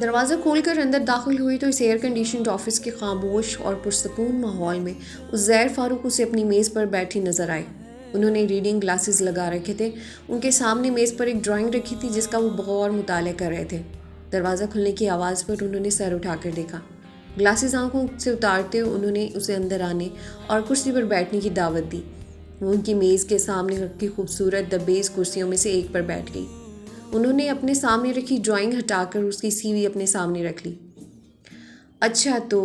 دروازہ کھول کر اندر داخل ہوئی تو اس ایئر کنڈیشنڈ آفس کے خاموش اور پرسکون ماحول میں عزیر فاروق اسے اپنی میز پر بیٹھی نظر آئے۔ انہوں نے ریڈنگ گلاسز لگا رکھے تھے۔ ان کے سامنے میز پر ایک ڈرائنگ رکھی تھی جس کا وہ بغور مطالعہ کر رہے تھے۔ دروازہ کھلنے کی آواز پر انہوں نے سر اٹھا کر دیکھا۔ گلاسز آنکھوں سے اتارتے انہوں نے اسے اندر آنے اور کرسی پر بیٹھنے کی دعوت دی۔ وہ ان کی میز کے سامنے رکھی خوبصورت دبیز کرسیوں میں سے ایک پر بیٹھ گئی۔ انہوں نے اپنے سامنے رکھی ڈرائنگ ہٹا کر اس کی سی وی اپنے سامنے رکھ لی۔ اچھا تو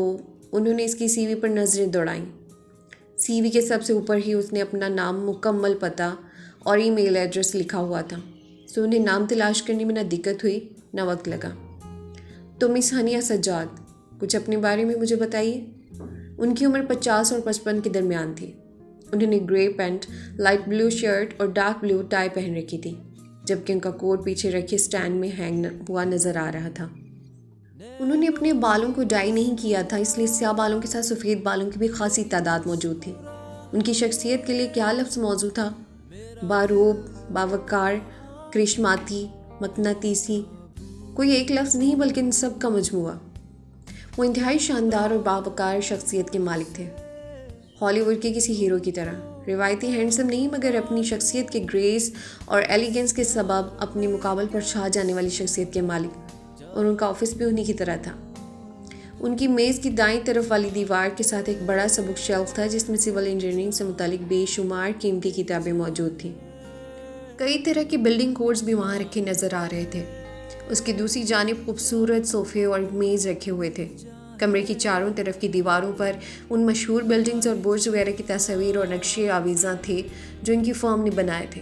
انہوں نے اس کی سی وی پر نظریں دوڑائیں۔ سی وی کے سب سے اوپر ہی اس نے اپنا نام، مکمل پتہ اور ای میل ایڈریس لکھا ہوا تھا، سو انہیں نام تلاش کرنے میں نہ دقت ہوئی نہ وقت لگا۔ تو مس ہنیہ سجاد، کچھ اپنے بارے میں مجھے بتائیے۔ ان کی عمر 50 اور 55 کے درمیان تھی۔ انہوں نے گرے پینٹ، لائٹ بلو شرٹ اور ڈارک بلو ٹائی پہن رکھی تھی، جبکہ ان کا کوٹ پیچھے رکھے سٹینڈ میں ہینگ ہوا نظر آ رہا تھا۔ انہوں نے اپنے بالوں کو ڈائی نہیں کیا تھا، اس لیے سیاہ بالوں کے ساتھ سفید بالوں کی بھی خاصی تعداد موجود تھی۔ ان کی شخصیت کے لیے کیا لفظ موزوں تھا؟ باروب، باوقار، کرشماتی، مقناطیسی۔ کوئی ایک لفظ نہیں بلکہ ان سب کا مجموعہ۔ وہ انتہائی شاندار اور باوقار شخصیت کے مالک تھے، ہالی ووڈ کے کسی ہیرو کی طرح۔ روایتی ہینڈسم نہیں، مگر اپنی شخصیت کے گریس اور ایلیگنس کے سبب اپنے مقابل پر چھا جانے والی شخصیت کے مالک، اور ان کا آفس بھی انہی کی طرح تھا۔ ان کی میز کی دائیں طرف والی دیوار کے ساتھ ایک بڑا سا بک شیلف تھا جس میں سول انجینئرنگ سے متعلق بے شمار قیمتی کتابیں موجود تھیں۔ کئی طرح کے بلڈنگ کوڈز بھی وہاں رکھے نظر آ رہے تھے۔ اس کی دوسری جانب خوبصورت صوفے اور میز رکھے ہوئے تھے۔ کمرے کی چاروں طرف کی دیواروں پر ان مشہور بلڈنگز اور برج وغیرہ کی تصاویر اور نقشے آویزاں تھے جو ان کی فرم نے بنائے تھے۔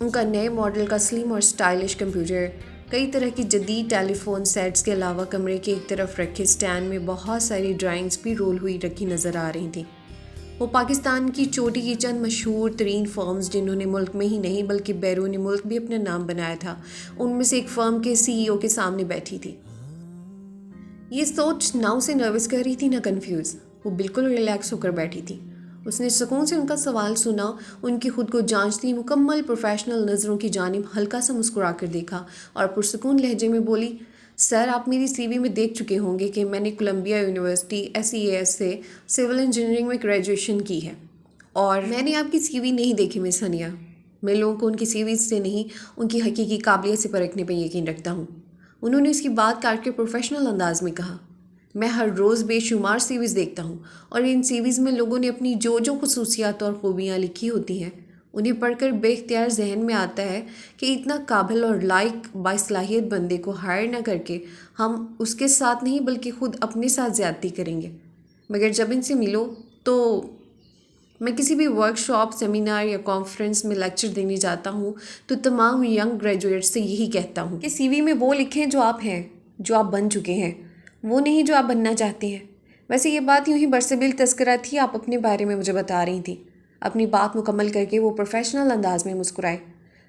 ان کا نئے ماڈل کا سلم اور سٹائلش کمپیوٹر، کئی طرح کی جدید ٹیلی فون سیٹس کے علاوہ کمرے کے ایک طرف رکھے سٹینڈ میں بہت ساری ڈرائنگز بھی رول ہوئی رکھی نظر آ رہی تھیں۔ وہ پاکستان کی چوٹی کی چند مشہور ترین فرمز جنہوں نے ملک میں ہی نہیں بلکہ بیرون ملک بھی اپنا نام بنایا تھا، ان میں سے ایک فرم کے سی ای او کے سامنے بیٹھی تھی۔ یہ سوچ نہ اسے نروس کر رہی تھی نہ کنفیوز۔ وہ بالکل ریلیکس ہو کر بیٹھی تھی۔ اس نے سکون سے ان کا سوال سنا، ان کی خود کو جانچتی مکمل پروفیشنل نظروں کی جانب ہلکا سا مسکرا کر دیکھا اور پرسکون لہجے میں بولی، سر آپ میری سی وی میں دیکھ چکے ہوں گے کہ میں نے کولمبیا یونیورسٹی SEAS سے سول انجینئرنگ میں گریجویشن کی ہے۔ اور میں نے آپ کی سی وی نہیں دیکھی مس ہنیہ۔ میں لوگوں کو ان کی سی ویز سے نہیں، ان کی حقیقی قابلیت سے پرکھنے پہ یقین رکھتا ہوں۔ انہوں نے اس کی بات کاٹ کے پروفیشنل انداز میں کہا، میں ہر روز بے شمار سی ویز دیکھتا ہوں اور ان سی ویز میں لوگوں نے اپنی جو خصوصیات اور خوبیاں لکھی ہوتی ہیں انہیں پڑھ کر بے اختیار ذہن میں آتا ہے کہ اتنا قابل اور لائق باصلاحیت بندے کو ہائر نہ کر کے ہم اس کے ساتھ نہیں بلکہ خود اپنے ساتھ زیادتی کریں گے۔ مگر جب ان سے ملو تو میں کسی بھی ورک شاپ، سیمینار یا کانفرنس میں لیکچر دینے جاتا ہوں تو تمام ینگ گریجویٹ سے یہی کہتا ہوں کہ سی وی میں وہ لکھیں جو آپ ہیں، جو آپ بن چکے ہیں، وہ نہیں جو آپ بننا چاہتے ہیں۔ ویسے یہ بات یوں ہی برسبیل تذکرہ تھی، آپ اپنے بارے میں مجھے بتا رہی تھیں۔ اپنی بات مکمل کر کے وہ پروفیشنل انداز میں مسکرائے۔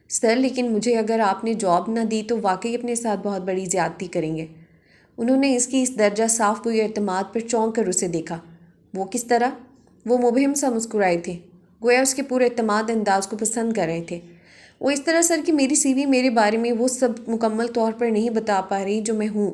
سر لیکن مجھے اگر آپ نے جاب نہ دی تو واقعی اپنے ساتھ بہت بڑی زیادتی کریں گے۔ انہوں نے اس کی اس درجہ صاف گوئی اعتماد پر چونک کر اسے دیکھا۔ وہ کس طرح؟ وہ مبہم سا مسکرائے تھے، گویا اس کے پورے اعتماد انداز کو پسند کر رہے تھے۔ وہ اس طرح سر کہ میری سی وی میرے بارے میں وہ سب مکمل طور پر نہیں بتا پا رہی جو میں ہوں۔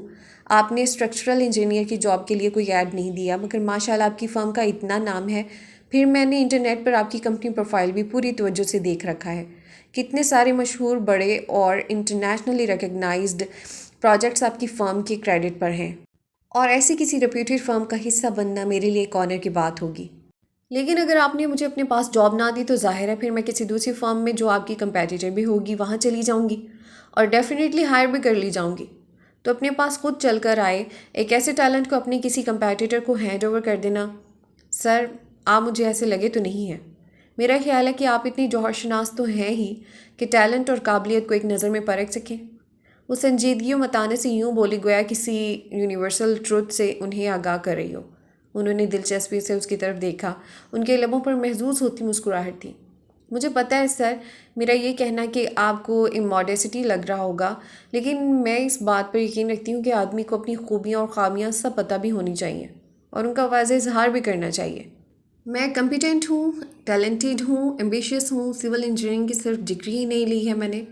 آپ نے اسٹرکچرل انجینئر کی جاب کے لیے کوئی ایڈ نہیں دیا، مگر ماشاءاللہ آپ کی فرم کا اتنا نام ہے۔ پھر میں نے انٹرنیٹ پر آپ کی کمپنی پروفائل بھی پوری توجہ سے دیکھ رکھا ہے۔ کتنے سارے مشہور بڑے اور انٹرنیشنلی ریکگنائزڈ پروجیکٹس آپ کی فرم کے کریڈٹ پر ہیں، اور ایسی کسی ریپیوٹیڈ فرم کا حصہ بننا میرے لیے ایک آنر کی بات ہوگی۔ لیکن اگر آپ نے مجھے اپنے پاس جاب نہ دی تو ظاہر ہے پھر میں کسی دوسری فرم میں جو آپ کی کمپیٹیٹر بھی ہوگی وہاں چلی جاؤں گی اور ڈیفینیٹلی ہائر بھی کر لی جاؤں گی۔ تو اپنے پاس خود چل کر آئے ایک ایسے ٹیلنٹ کو اپنے کسی کمپیٹیٹر کو ہینڈ اوور کر دینا، سر آپ مجھے ایسے لگے تو نہیں ہے۔ میرا خیال ہے کہ آپ اتنی جوہر شناس تو ہیں ہی کہ ٹیلنٹ اور قابلیت کو ایک نظر میں پرکھ سکیں۔ وہ سنجیدگی و متانت سے یوں بولی گویا کسی یونیورسل ٹروتھ سے انہیں آگاہ کر رہی ہو۔ انہوں نے دلچسپی سے اس کی طرف دیکھا، ان کے لبوں پر محظوظ ہوتی مسکراہٹ تھی۔ مجھے پتہ ہے سر، میرا یہ کہنا کہ آپ کو اموڈیسٹی لگ رہا ہوگا، لیکن میں اس بات پر یقین رکھتی ہوں کہ آدمی کو اپنی خوبیاں اور خامیاں سب پتہ بھی ہونی چاہیے اور ان کا واضح اظہار بھی کرنا چاہیے۔ میں کمپیٹنٹ ہوں، ٹیلنٹڈ ہوں، ایمبیشیس ہوں۔ سول انجینئرنگ کی صرف ڈگری ہی نہیں لی ہے میں نے،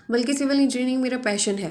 بلکہ سول انجینئرنگ میرا پیشن ہے۔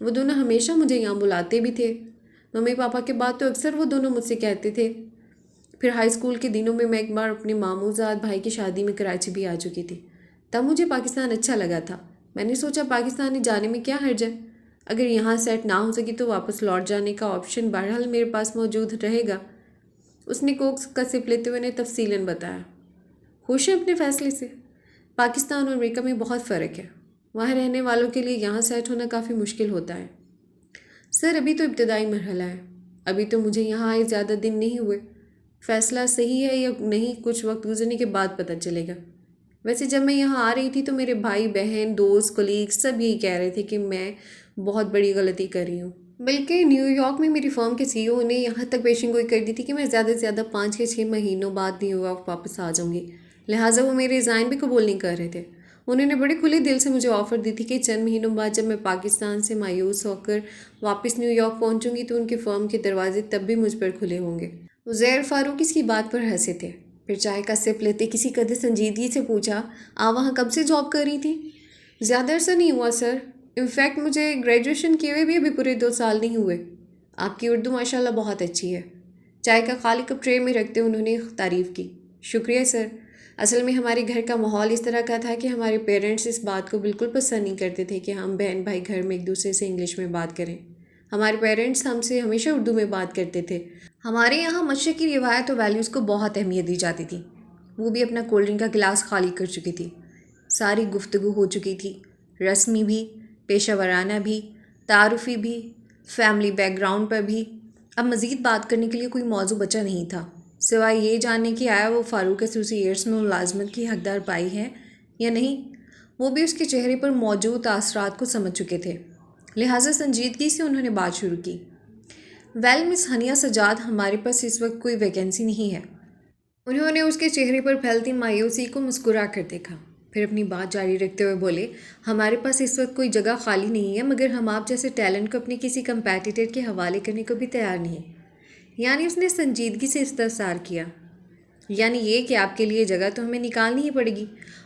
وہ دونوں ہمیشہ مجھے یہاں بلاتے بھی تھے. ممی پاپا کے بعد تو اکثر وہ دونوں مجھ سے کہتے تھے. پھر ہائی اسکول کے دنوں میں ایک بار اپنے ماموں زاد بھائی کی شادی میں کراچی بھی آ چکی تھی. تب مجھے پاکستان اچھا لگا تھا. میں نے سوچا پاکستان جانے میں کیا حرج ہے. اگر یہاں سیٹ نہ ہو سکی تو واپس لوٹ جانے کا آپشن بہرحال میرے پاس موجود رہے گا. اس نے کوک کا سپ لیتے ہوئے نے تفصیلاً بتایا. خوش ہیں اپنے فیصلے سے؟ پاکستان اور امریکہ میں بہت فرق ہے. وہاں رہنے والوں کے لیے یہاں سیٹ ہونا کافی مشکل ہوتا ہے. سر ابھی تو ابتدائی مرحلہ ہے. ابھی تو مجھے یہاں آئے زیادہ دن نہیں ہوئے. فیصلہ صحیح ہے یا نہیں کچھ وقت گزرنے کے بعد پتہ چلے گا. ویسے جب میں یہاں آ رہی تھی تو میرے بھائی بہن دوست کولیگ سب یہی کہہ رہے تھے کہ میں بہت بڑی غلطی کر رہی ہوں. بلکہ نیو یارک میں میری فرم کے سی او نے یہاں تک پیشن گوئی کر دی تھی کہ میں زیادہ سے زیادہ 5 یا 6 مہینوں بعد نیو یارک واپس آ جاؤں گی. لہٰذا وہ میرے ریزائن بھی قبول نہیں کر رہے تھے. انہوں نے بڑے کھلے دل سے مجھے آفر دی تھی کہ چند مہینوں بعد جب میں پاکستان سے مایوس ہو کر واپس نیو یارک پہنچوں گی تو ان کی فرم کے دروازے تب بھی مجھ پر کھلے ہوں گے. عزیر فاروق اس کی بات پر ہنسے تھے. پھر چائے کا سپ لیتے کسی قدر سنجیدگی سے پوچھا، آپ وہاں کب سے جاب کر رہی تھی؟ زیادہ عرصہ نہیں ہوا سر. انفیکٹ مجھے گریجویشن کیے ہوئے بھی ابھی پورے 2 سال نہیں ہوئے. آپ کی اردو ماشاءاللہ بہت اچھی ہے. چائے کا خالی کپ ٹرے میں رکھتے انہوں نے تعریف کی. شکریہ سر. اصل میں ہمارے گھر کا ماحول اس طرح کا تھا کہ ہمارے پیرنٹس اس بات کو بالکل پسند نہیں کرتے تھے کہ ہم بہن بھائی گھر میں ایک دوسرے سے انگلش میں بات کریں. ہمارے پیرنٹس ہم سے ہمیشہ اردو میں بات کرتے تھے. ہمارے یہاں مشرق کی روایت اور ویلیوز کو بہت اہمیت دی جاتی تھی. وہ بھی اپنا کولڈ ڈرنک کا گلاس خالی کر چکی تھی. ساری گفتگو ہو چکی تھی، رسمی بھی، پیشہ ورانہ بھی، تعارفی بھی، فیملی بیک گراؤنڈ پر بھی. اب مزید بات کرنے کے لیے کوئی موضوع بچا نہیں تھا سوائے یہ جاننے کہ آیا وہ فاروق ایسوسی ایٹس میں ملازمت کی حقدار پائی ہے یا نہیں. وہ بھی اس کے چہرے پر موجود تاثرات کو سمجھ چکے تھے. لہٰذا سنجیدگی سے انہوں نے بات شروع کی. مس ہنیہ سجاد، ہمارے پاس اس وقت کوئی ویکینسی نہیں ہے. انہوں نے اس کے چہرے پر پھیلتی مایوسی کو مسکرا کر دیکھا. پھر اپنی بات جاری رکھتے ہوئے بولے، ہمارے پاس اس وقت کوئی جگہ خالی نہیں ہے، مگر ہم آپ جیسے ٹیلنٹ کو اپنے کسی کمپیٹیٹر کے حوالے کرنے کو بھی تیار نہیں. یعنی اس نے سنجیدگی سے استفسار کیا. یعنی یہ کہ آپ کے لیے جگہ تو ہمیں نکالنی ہی پڑے گی،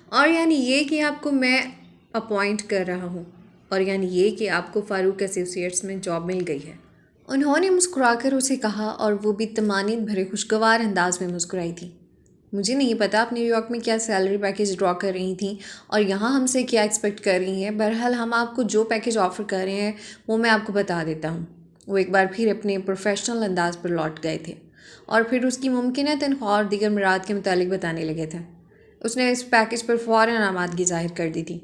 اور یعنی یہ کہ آپ کو میں اپوائنٹ کر رہا ہوں، اور یعنی یہ کہ آپ کو فاروق ایسوسی ایٹس میں جاب مل گئی ہے. انہوں نے مسکرا کر اسے کہا اور وہ بھی طمانین بھرے خوشگوار انداز میں مسکرائی تھی. مجھے نہیں پتا آپ نیو یارک میں کیا سیلری پیکیج ڈرا کر رہی تھیں اور یہاں ہم سے کیا ایکسپیکٹ کر رہی ہیں. بہرحال ہم آپ کو جو پیکیج آفر کر رہے ہیں وہ میں آپ کو بتا دیتا ہوں. وہ ایک بار پھر اپنے پروفیشنل انداز پر لوٹ گئے تھے اور پھر اس کی ممکنہ تنخواہ اور دیگر مراد کے متعلق بتانے لگے تھے. اس نے اس پیکیج پر فوراً آمادگی ظاہر کر دی تھی.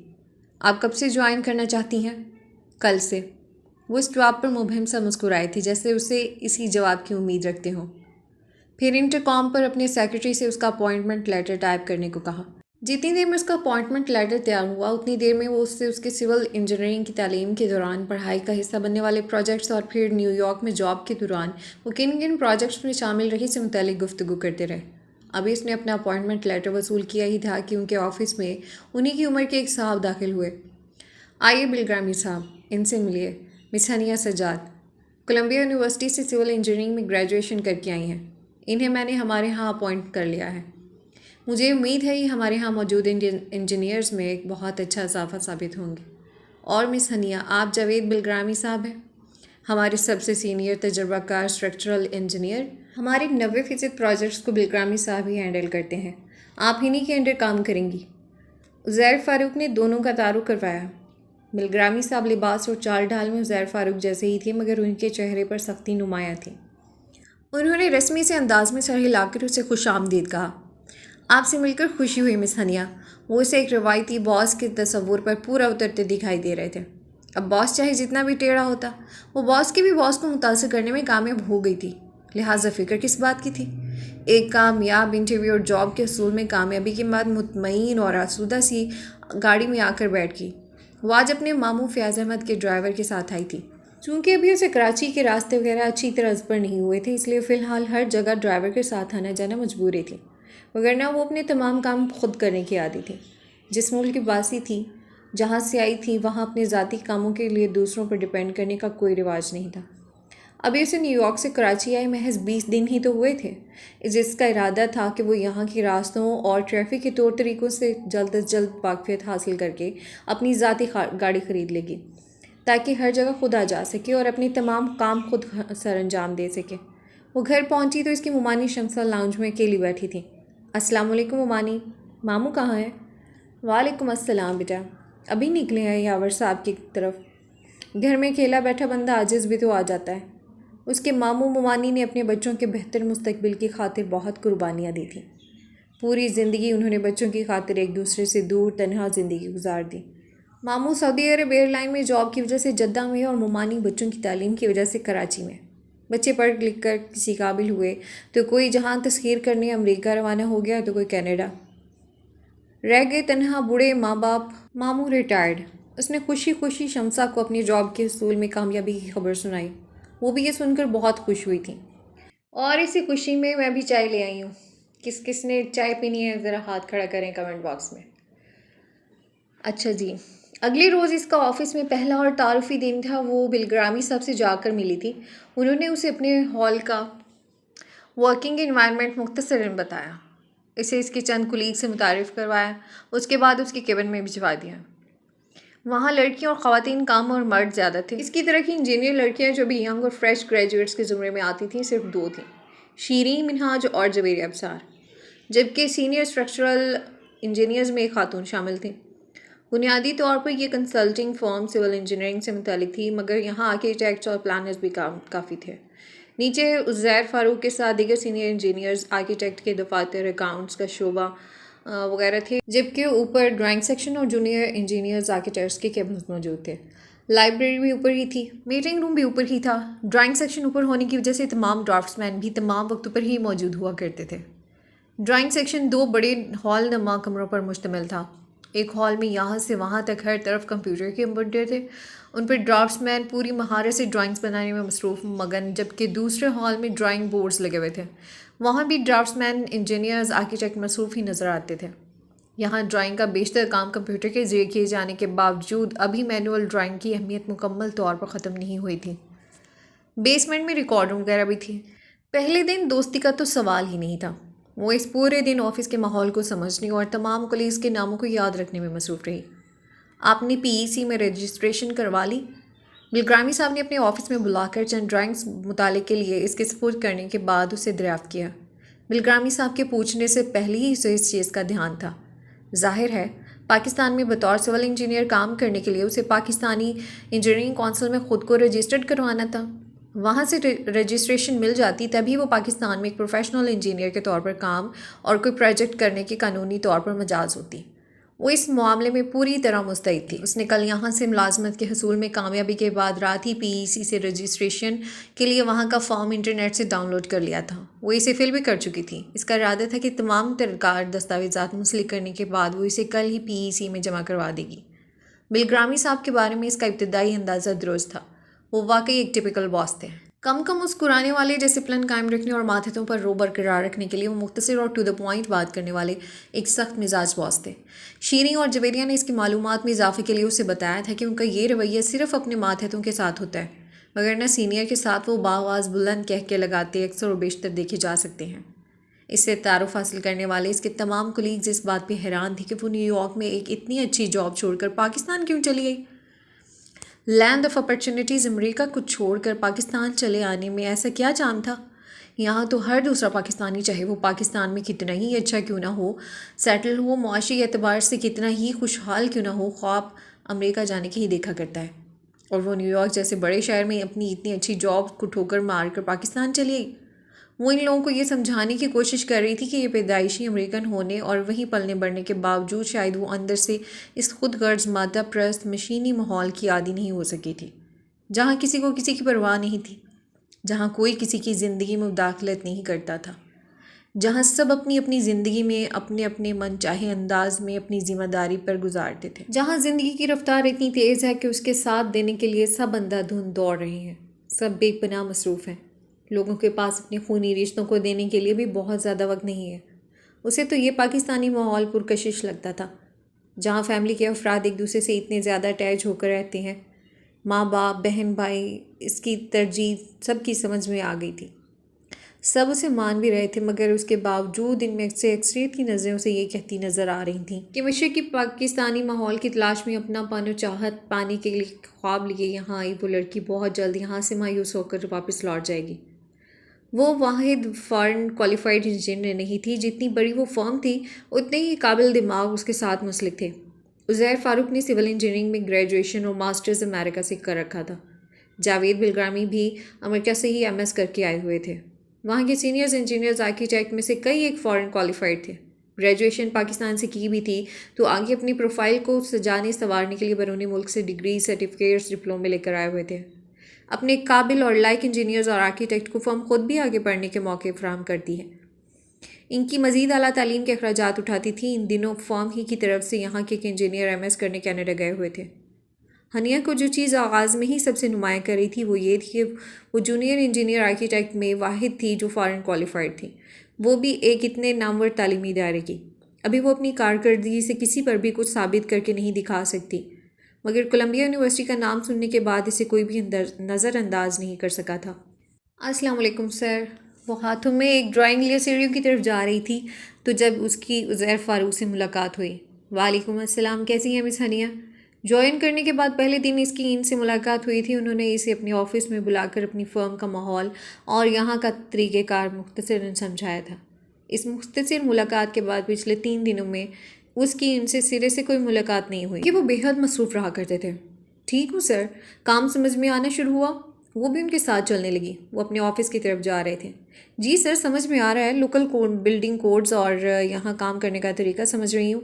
آپ کب سے جوائن کرنا چاہتی ہیں؟ کل سے. وہ اس جواب پر مبہم سا مسکرائے تھے جیسے اسے اسی جواب کی امید رکھتے ہوں. پھر انٹر کام پر اپنے سیکرٹری سے اس کا اپوائنٹمنٹ لیٹر ٹائپ کرنے کو کہا. جتنی دیر میں اس کا اپوائنٹمنٹ لیٹر تیار ہوا اتنی دیر میں وہ اس سے اس کے سول انجینئرنگ کی تعلیم کے دوران پڑھائی کا حصہ بننے والے پروجیکٹس اور پھر نیو یارک میں جاب کے دوران وہ کن کن پروجیکٹس میں شامل رہی سے متعلق گفتگو کرتے رہے. ابھی اس نے اپنا اپوائنٹمنٹ لیٹر وصول کیا ہی تھا کہ ان کے آفس میں انہی کی عمر کے ایک صاحب داخل ہوئے. آئیے بلگرامی صاحب، ان سے ملیے. مس ہنیہ سجاد کولمبیا یونیورسٹی سے سول انجینئرنگ میں گریجویشن کر کے آئی ہیں. انہیں میں نے ہمارے ہاں اپوائنٹ کر لیا ہے. مجھے امید ہے یہ ہمارے ہاں موجود انجینئرز میں ایک بہت اچھا اضافہ ثابت ہوں گے. اور مس ہنیہ، آپ جاوید بلگرامی صاحب ہیں، ہمارے سب سے سینئر تجربہ کار اسٹرکچرل انجینئر. ہمارے 90% پروجیکٹس کو بلگرامی صاحب ہی ہینڈل کرتے ہیں. آپ انہی کے انڈر کام کریں گی. عزیر فاروق نے دونوں کا تعارف کروایا. بلگرامی صاحب لباس اور چال ڈھال میں عزیر فاروق جیسے ہی تھے مگر ان کے چہرے پر سختی نمایاں تھی. انہوں نے رسمی سے انداز میں سر ہلا کر اسے خوش آمدید کہا. آپ سے مل کر خوشی ہوئی مس ہنیہ. وہ اسے ایک روایتی باس کے تصور پر پورا اترتے دکھائی دے رہے تھے. اب باس چاہے جتنا بھی ٹیڑھا ہوتا، وہ باس کی بھی باس کو متاثر کرنے میں کامیاب ہو گئی تھی. لہٰذا فکر کس بات کی تھی؟ ایک کامیاب انٹرویو اور جاب کے حصول میں کامیابی کے بعد مطمئن اور آسودہ سی گاڑی میں آ کر بیٹھ گئی. وہ آج اپنے ماموں فیاض احمد کے ڈرائیور کے ساتھ آئی تھی. چونکہ ابھی اسے کراچی کے راستے وغیرہ اچھی طرح ازپر نہیں ہوئے تھے، اس لیے فی الحال ہر جگہ ڈرائیور کے ساتھ آنا جانا مجبوری تھی، وگرنہ وہ اپنے تمام کام خود کرنے کی عادی تھی. جس ملک کی باسی تھی، جہاں سے آئی تھی، وہاں اپنے ذاتی کاموں کے لیے دوسروں پر ڈپینڈ کرنے کا کوئی رواج نہیں تھا. ابھی اسے نیو یارک سے کراچی آئے محض 20 دن ہی تو ہوئے تھے، جس کا ارادہ تھا کہ وہ یہاں کے راستوں اور ٹریفک کے طور طریقوں سے جلد از جلد واقفیت حاصل کر کے اپنی ذاتی گاڑی خرید لے گی تاکہ ہر جگہ خود آ جا سکے اور اپنے تمام کام خود سر انجام دے سکے۔ وہ گھر پہنچی تو اس کی ممانی شمسہ لاؤنج میں اکیلی بیٹھی تھی۔ السلام علیکم ممانی، ماموں کہاں ہے؟ وعلیکم السلام بیٹا، ابھی نکلے ہیں یاور صاحب کی طرف۔ گھر میں اکیلا بیٹھا بندہ عاجز بھی تو آ جاتا ہے۔ اس کے ماموں ممانی نے اپنے بچوں کے بہتر مستقبل کی خاطر بہت قربانیاں دی تھیں۔ پوری زندگی انہوں نے بچوں کی خاطر ایک دوسرے سے دور تنہا زندگی گزار دی۔ ماموں سعودی عرب ایئر لائن میں جاب کی وجہ سے جدہ میں اور ممانی بچوں کی تعلیم کی وجہ سے کراچی میں۔ بچے پڑھ لکھ کر کسی قابل ہوئے تو کوئی جہاں تسخیر کرنے امریکہ روانہ ہو گیا تو کوئی کینیڈا۔ رہ گئے تنہا بوڑھے ماں باپ۔ ماموں ریٹائرڈ۔ اس نے خوشی خوشی شمسہ کو اپنی جاب کے حصول میں کامیابی کی خبر سنائی۔ وہ بھی یہ سن کر بہت خوش ہوئی تھی۔ اور اسی خوشی میں بھی چائے لے آئی ہوں۔ کس کس نے چائے پینی ہے ذرا ہاتھ کھڑا کریں کمنٹ باکس میں۔ اچھا جی، اگلے روز اس کا آفس میں پہلا اور تعارفی دن تھا۔ وہ بلگرامی صاحب سے جا کر ملی تھی۔ انہوں نے اسے اپنے ہال کا ورکنگ انوائرمنٹ مختصراً بتایا، اسے اس کے چند کولیگ سے متعارف کروایا، اس کے بعد اس کے کیبن میں بھجوا دیا۔ وہاں لڑکیاں اور خواتین کم اور مرد زیادہ تھے۔ اس کی طرح کی انجینئر لڑکیاں جو بھی ینگ اور فریش گریجویٹس کے زمرے میں آتی تھیں صرف 2 تھیں، شیریں منہاج اور جویریہ ابصار، جبکہ سینئر اسٹرکچرل انجینئرز میں ایک خاتون شامل تھیں۔ بنیادی طور پر یہ کنسلٹنگ فرم سول انجینئرنگ سے متعلق تھی، مگر یہاں آرکیٹیکٹس اور پلانرز بھی کافی تھے۔ نیچے عزیر فاروق کے ساتھ دیگر سینئر انجینئرز، آرکیٹیکٹ کے دفاتر، اکاؤنٹس کا شعبہ وغیرہ تھے، جبکہ اوپر ڈرائنگ سیکشن اور جونیئر انجینئرز آرکیٹیکٹس کے کیبنز موجود تھے۔ لائبریری بھی اوپر ہی تھی، میٹنگ روم بھی اوپر ہی تھا۔ ڈرائنگ سیکشن اوپر ہونے کی وجہ سے تمام ڈرافٹس مین بھی تمام وقتوں پر ہی موجود ہوا کرتے تھے۔ ڈرائنگ سیکشن 2 بڑے ہال نما کمروں پر مشتمل تھا۔ ایک ہال میں یہاں سے وہاں تک ہر طرف کمپیوٹر کے کمپیوٹر تھے، ان پر ڈرافٹس مین پوری مہارت سے ڈرائنگز بنانے میں مصروف مگن، جبکہ دوسرے ہال میں ڈرائنگ بورڈز لگے ہوئے تھے، وہاں بھی ڈرافٹس مین، انجینئرز، آرکیٹیکٹ مصروف ہی نظر آتے تھے۔ یہاں ڈرائنگ کا بیشتر کام کمپیوٹر کے ذریعے کیے جانے کے باوجود ابھی مینول ڈرائنگ کی اہمیت مکمل طور پر ختم نہیں ہوئی تھی۔ بیسمنٹ میں ریکارڈ روم وغیرہ بھی تھی۔ پہلے دن دوستی کا تو سوال ہی نہیں تھا۔ وہ اس پورے دن آفس کے ماحول کو سمجھنے اور تمام کولیگز کے ناموں کو یاد رکھنے میں مصروف رہی۔ آپ نے پی ای سی میں رجسٹریشن کروا لی؟ بلگرامی صاحب نے اپنے آفس میں بلا کر چند ڈرائنگز مطالعے کے لیے اس کے سپرد کرنے کے بعد اسے دریافت کیا۔ بلگرامی صاحب کے پوچھنے سے پہلے ہی اسے اس چیز کا دھیان تھا۔ ظاہر ہے پاکستان میں بطور سول انجینئر کام کرنے کے لیے اسے پاکستانی انجینئرنگ کونسل میں خود کو رجسٹرڈ کروانا تھا۔ وہاں سے رجسٹریشن مل جاتی تبھی وہ پاکستان میں ایک پروفیشنل انجینئر کے طور پر کام اور کوئی پروجیکٹ کرنے کی قانونی طور پر مجاز ہوتی۔ وہ اس معاملے میں پوری طرح مستعد تھی۔ اس نے کل یہاں سے ملازمت کے حصول میں کامیابی کے بعد رات ہی پی ای سی سے رجسٹریشن کے لیے وہاں کا فارم انٹرنیٹ سے ڈاؤن لوڈ کر لیا تھا۔ وہ اسے فل بھی کر چکی تھی۔ اس کا ارادہ تھا کہ تمام درکار دستاویزات منسلک کرنے کے بعد وہ اسے کل ہی پی ای سی میں جمع کروا دے گی۔ بلگرامی صاحب کے بارے میں اس کا ابتدائی اندازہ درست تھا۔ وہ واقعی ایک ٹپیکل باس تھے۔ کم مسکرانے والے، ڈسپلن قائم رکھنے اور ماتحتوں پر رو برقرار رکھنے کے لیے وہ مختصر اور ٹو دا پوائنٹ بات کرنے والے ایک سخت مزاج باس تھے۔ شیریں اور جویریہ نے اس کی معلومات میں اضافے کے لیے اسے بتایا تھا کہ ان کا یہ رویہ صرف اپنے ماتحتوں کے ساتھ ہوتا ہے، وگرنہ سینئر کے ساتھ وہ بآواز بلند کہہ کے لگاتے اکثر و بیشتر دیکھے جا سکتے ہیں۔ اس سے تعارف حاصل کرنے والے اس کے تمام کولیگز اس بات پہ حیران تھے کہ وہ نیو یارک میں ایک اتنی اچھی جاب چھوڑ کر پاکستان کیوں چلی گئی۔ لینڈ آف اپرچونیٹیز امریکہ کو چھوڑ کر پاکستان چلے آنے میں ایسا کیا جام تھا؟ یہاں تو ہر دوسرا پاکستانی چاہے وہ پاکستان میں کتنا ہی اچھا کیوں نہ ہو، سیٹل ہو، معاشی اعتبار سے کتنا ہی خوشحال کیوں نہ ہو، خواب امریکہ جانے کی ہی دیکھا کرتا ہے، اور وہ نیو یارک جیسے بڑے شہر میں اپنی اتنی اچھی جاب کو ٹھوکر مار کر پاکستان چلی گئی۔ وہ ان لوگوں کو یہ سمجھانے کی کوشش کر رہی تھی کہ یہ پیدائشی امریکن ہونے اور وہیں پلنے بڑھنے کے باوجود شاید وہ اندر سے اس خود غرض مادہ پرست مشینی ماحول کی عادی نہیں ہو سکی تھی، جہاں کسی کو کسی کی پرواہ نہیں تھی، جہاں کوئی کسی کی زندگی میں مداخلت نہیں کرتا تھا، جہاں سب اپنی اپنی زندگی میں اپنے اپنے من چاہے انداز میں اپنی ذمہ داری پر گزارتے تھے، جہاں زندگی کی رفتار اتنی تیز ہے کہ اس کے ساتھ دینے کے لیے سب اندھا دھند دوڑ رہے ہیں، سب بے پناہ مصروف ہیں، لوگوں کے پاس اپنے خونی رشتوں کو دینے کے لیے بھی بہت زیادہ وقت نہیں ہے۔ اسے تو یہ پاکستانی ماحول پرکشش لگتا تھا، جہاں فیملی کے افراد ایک دوسرے سے اتنے زیادہ اٹیچ ہو کر رہتے ہیں، ماں باپ، بہن بھائی، اس کی ترجیح سب کی سمجھ میں آ گئی تھی۔ سب اسے مان بھی رہے تھے، مگر اس کے باوجود ان میں سے اکثریت کی نظریں اسے یہ کہتی نظر آ رہی تھیں کہ مشرقی پاکستانی ماحول کی تلاش میں اپنا پن و چاہت پانے کے لیے خواب لیے یہاں آئی وہ لڑکی بہت جلد یہاں سے مایوس ہو کر واپس لوٹ جائے گی۔ وہ واحد فارن کوالیفائڈ انجینئر نہیں تھی، جتنی بڑی وہ فرم تھی اتنے ہی قابل دماغ اس کے ساتھ مسلک تھے۔ عزیر فاروق نے سول انجینئرنگ میں گریجویشن اور ماسٹرز امریکہ سے کر رکھا تھا۔ جاوید بلگرامی بھی امریکہ سے ہی ایم ایس کر کے آئے ہوئے تھے۔ وہاں کے سینئرز انجینئرز آرکیٹیکٹ میں سے کئی ایک فارن کوالیفائڈ تھے۔ گریجویشن پاکستان سے کی بھی تھی تو آگے اپنی پروفائل کو سجانے سنوارنے کے لیے بیرون ملک سے ڈگری، سرٹیفکیٹس، ڈپلومے لے کر آئے ہوئے تھے۔ اپنے قابل اور لائق انجینئرز اور آرکیٹیکٹ کو فرم خود بھی آگے پڑھنے کے موقع فراہم کرتی ہے۔ ان کی مزید اعلیٰ تعلیم کے اخراجات اٹھاتی تھی۔ ان دنوں فرم ہی کی طرف سے یہاں کے ایک انجینئر ایم ایس کرنے کینیڈا گئے ہوئے تھے۔ ہنیہ کو جو چیز آغاز میں ہی سب سے نمایاں کر رہی تھی وہ یہ تھی کہ وہ جونیئر انجینئر آرکیٹیکٹ میں واحد تھی جو فارن کوالیفائڈ تھی، وہ بھی ایک اتنے نامور تعلیمی ادارے کی۔ ابھی وہ اپنی کارکردگی سے کسی پر بھی کچھ ثابت کر کے نہیں دکھا سکتی، مگر کولمبیا یونیورسٹی کا نام سننے کے بعد اسے کوئی بھی نظر انداز نہیں کر سکا تھا۔ السلام علیکم سر۔ وہ ہاتھوں میں ایک ڈرائنگ لیے سیڑھیوں کی طرف جا رہی تھی تو جب اس کی عزیر فاروق سے ملاقات ہوئی۔ وعلیکم السلام، کیسی ہیں مس ہنیہ؟ جوائن کرنے کے بعد پہلے دن اس کی ان سے ملاقات ہوئی تھی۔ انہوں نے اسے اپنے آفس میں بلا کر اپنی فرم کا ماحول اور یہاں کا طریقہ کار مختصراً سمجھایا تھا۔ اس مختصر ملاقات کے بعد پچھلے 3 دنوں میں اس کی ان سے سرے سے کوئی ملاقات نہیں ہوئی کہ وہ بے حد مصروف رہا کرتے تھے۔ ٹھیک ہوں سر، کام سمجھ میں آنا شروع ہوا؟ وہ بھی ان کے ساتھ چلنے لگی۔ وہ اپنے آفس کی طرف جا رہے تھے۔ جی سر، سمجھ میں آ رہا ہے، لوکل بلڈنگ کوڈز اور یہاں کام کرنے کا طریقہ سمجھ رہی ہوں۔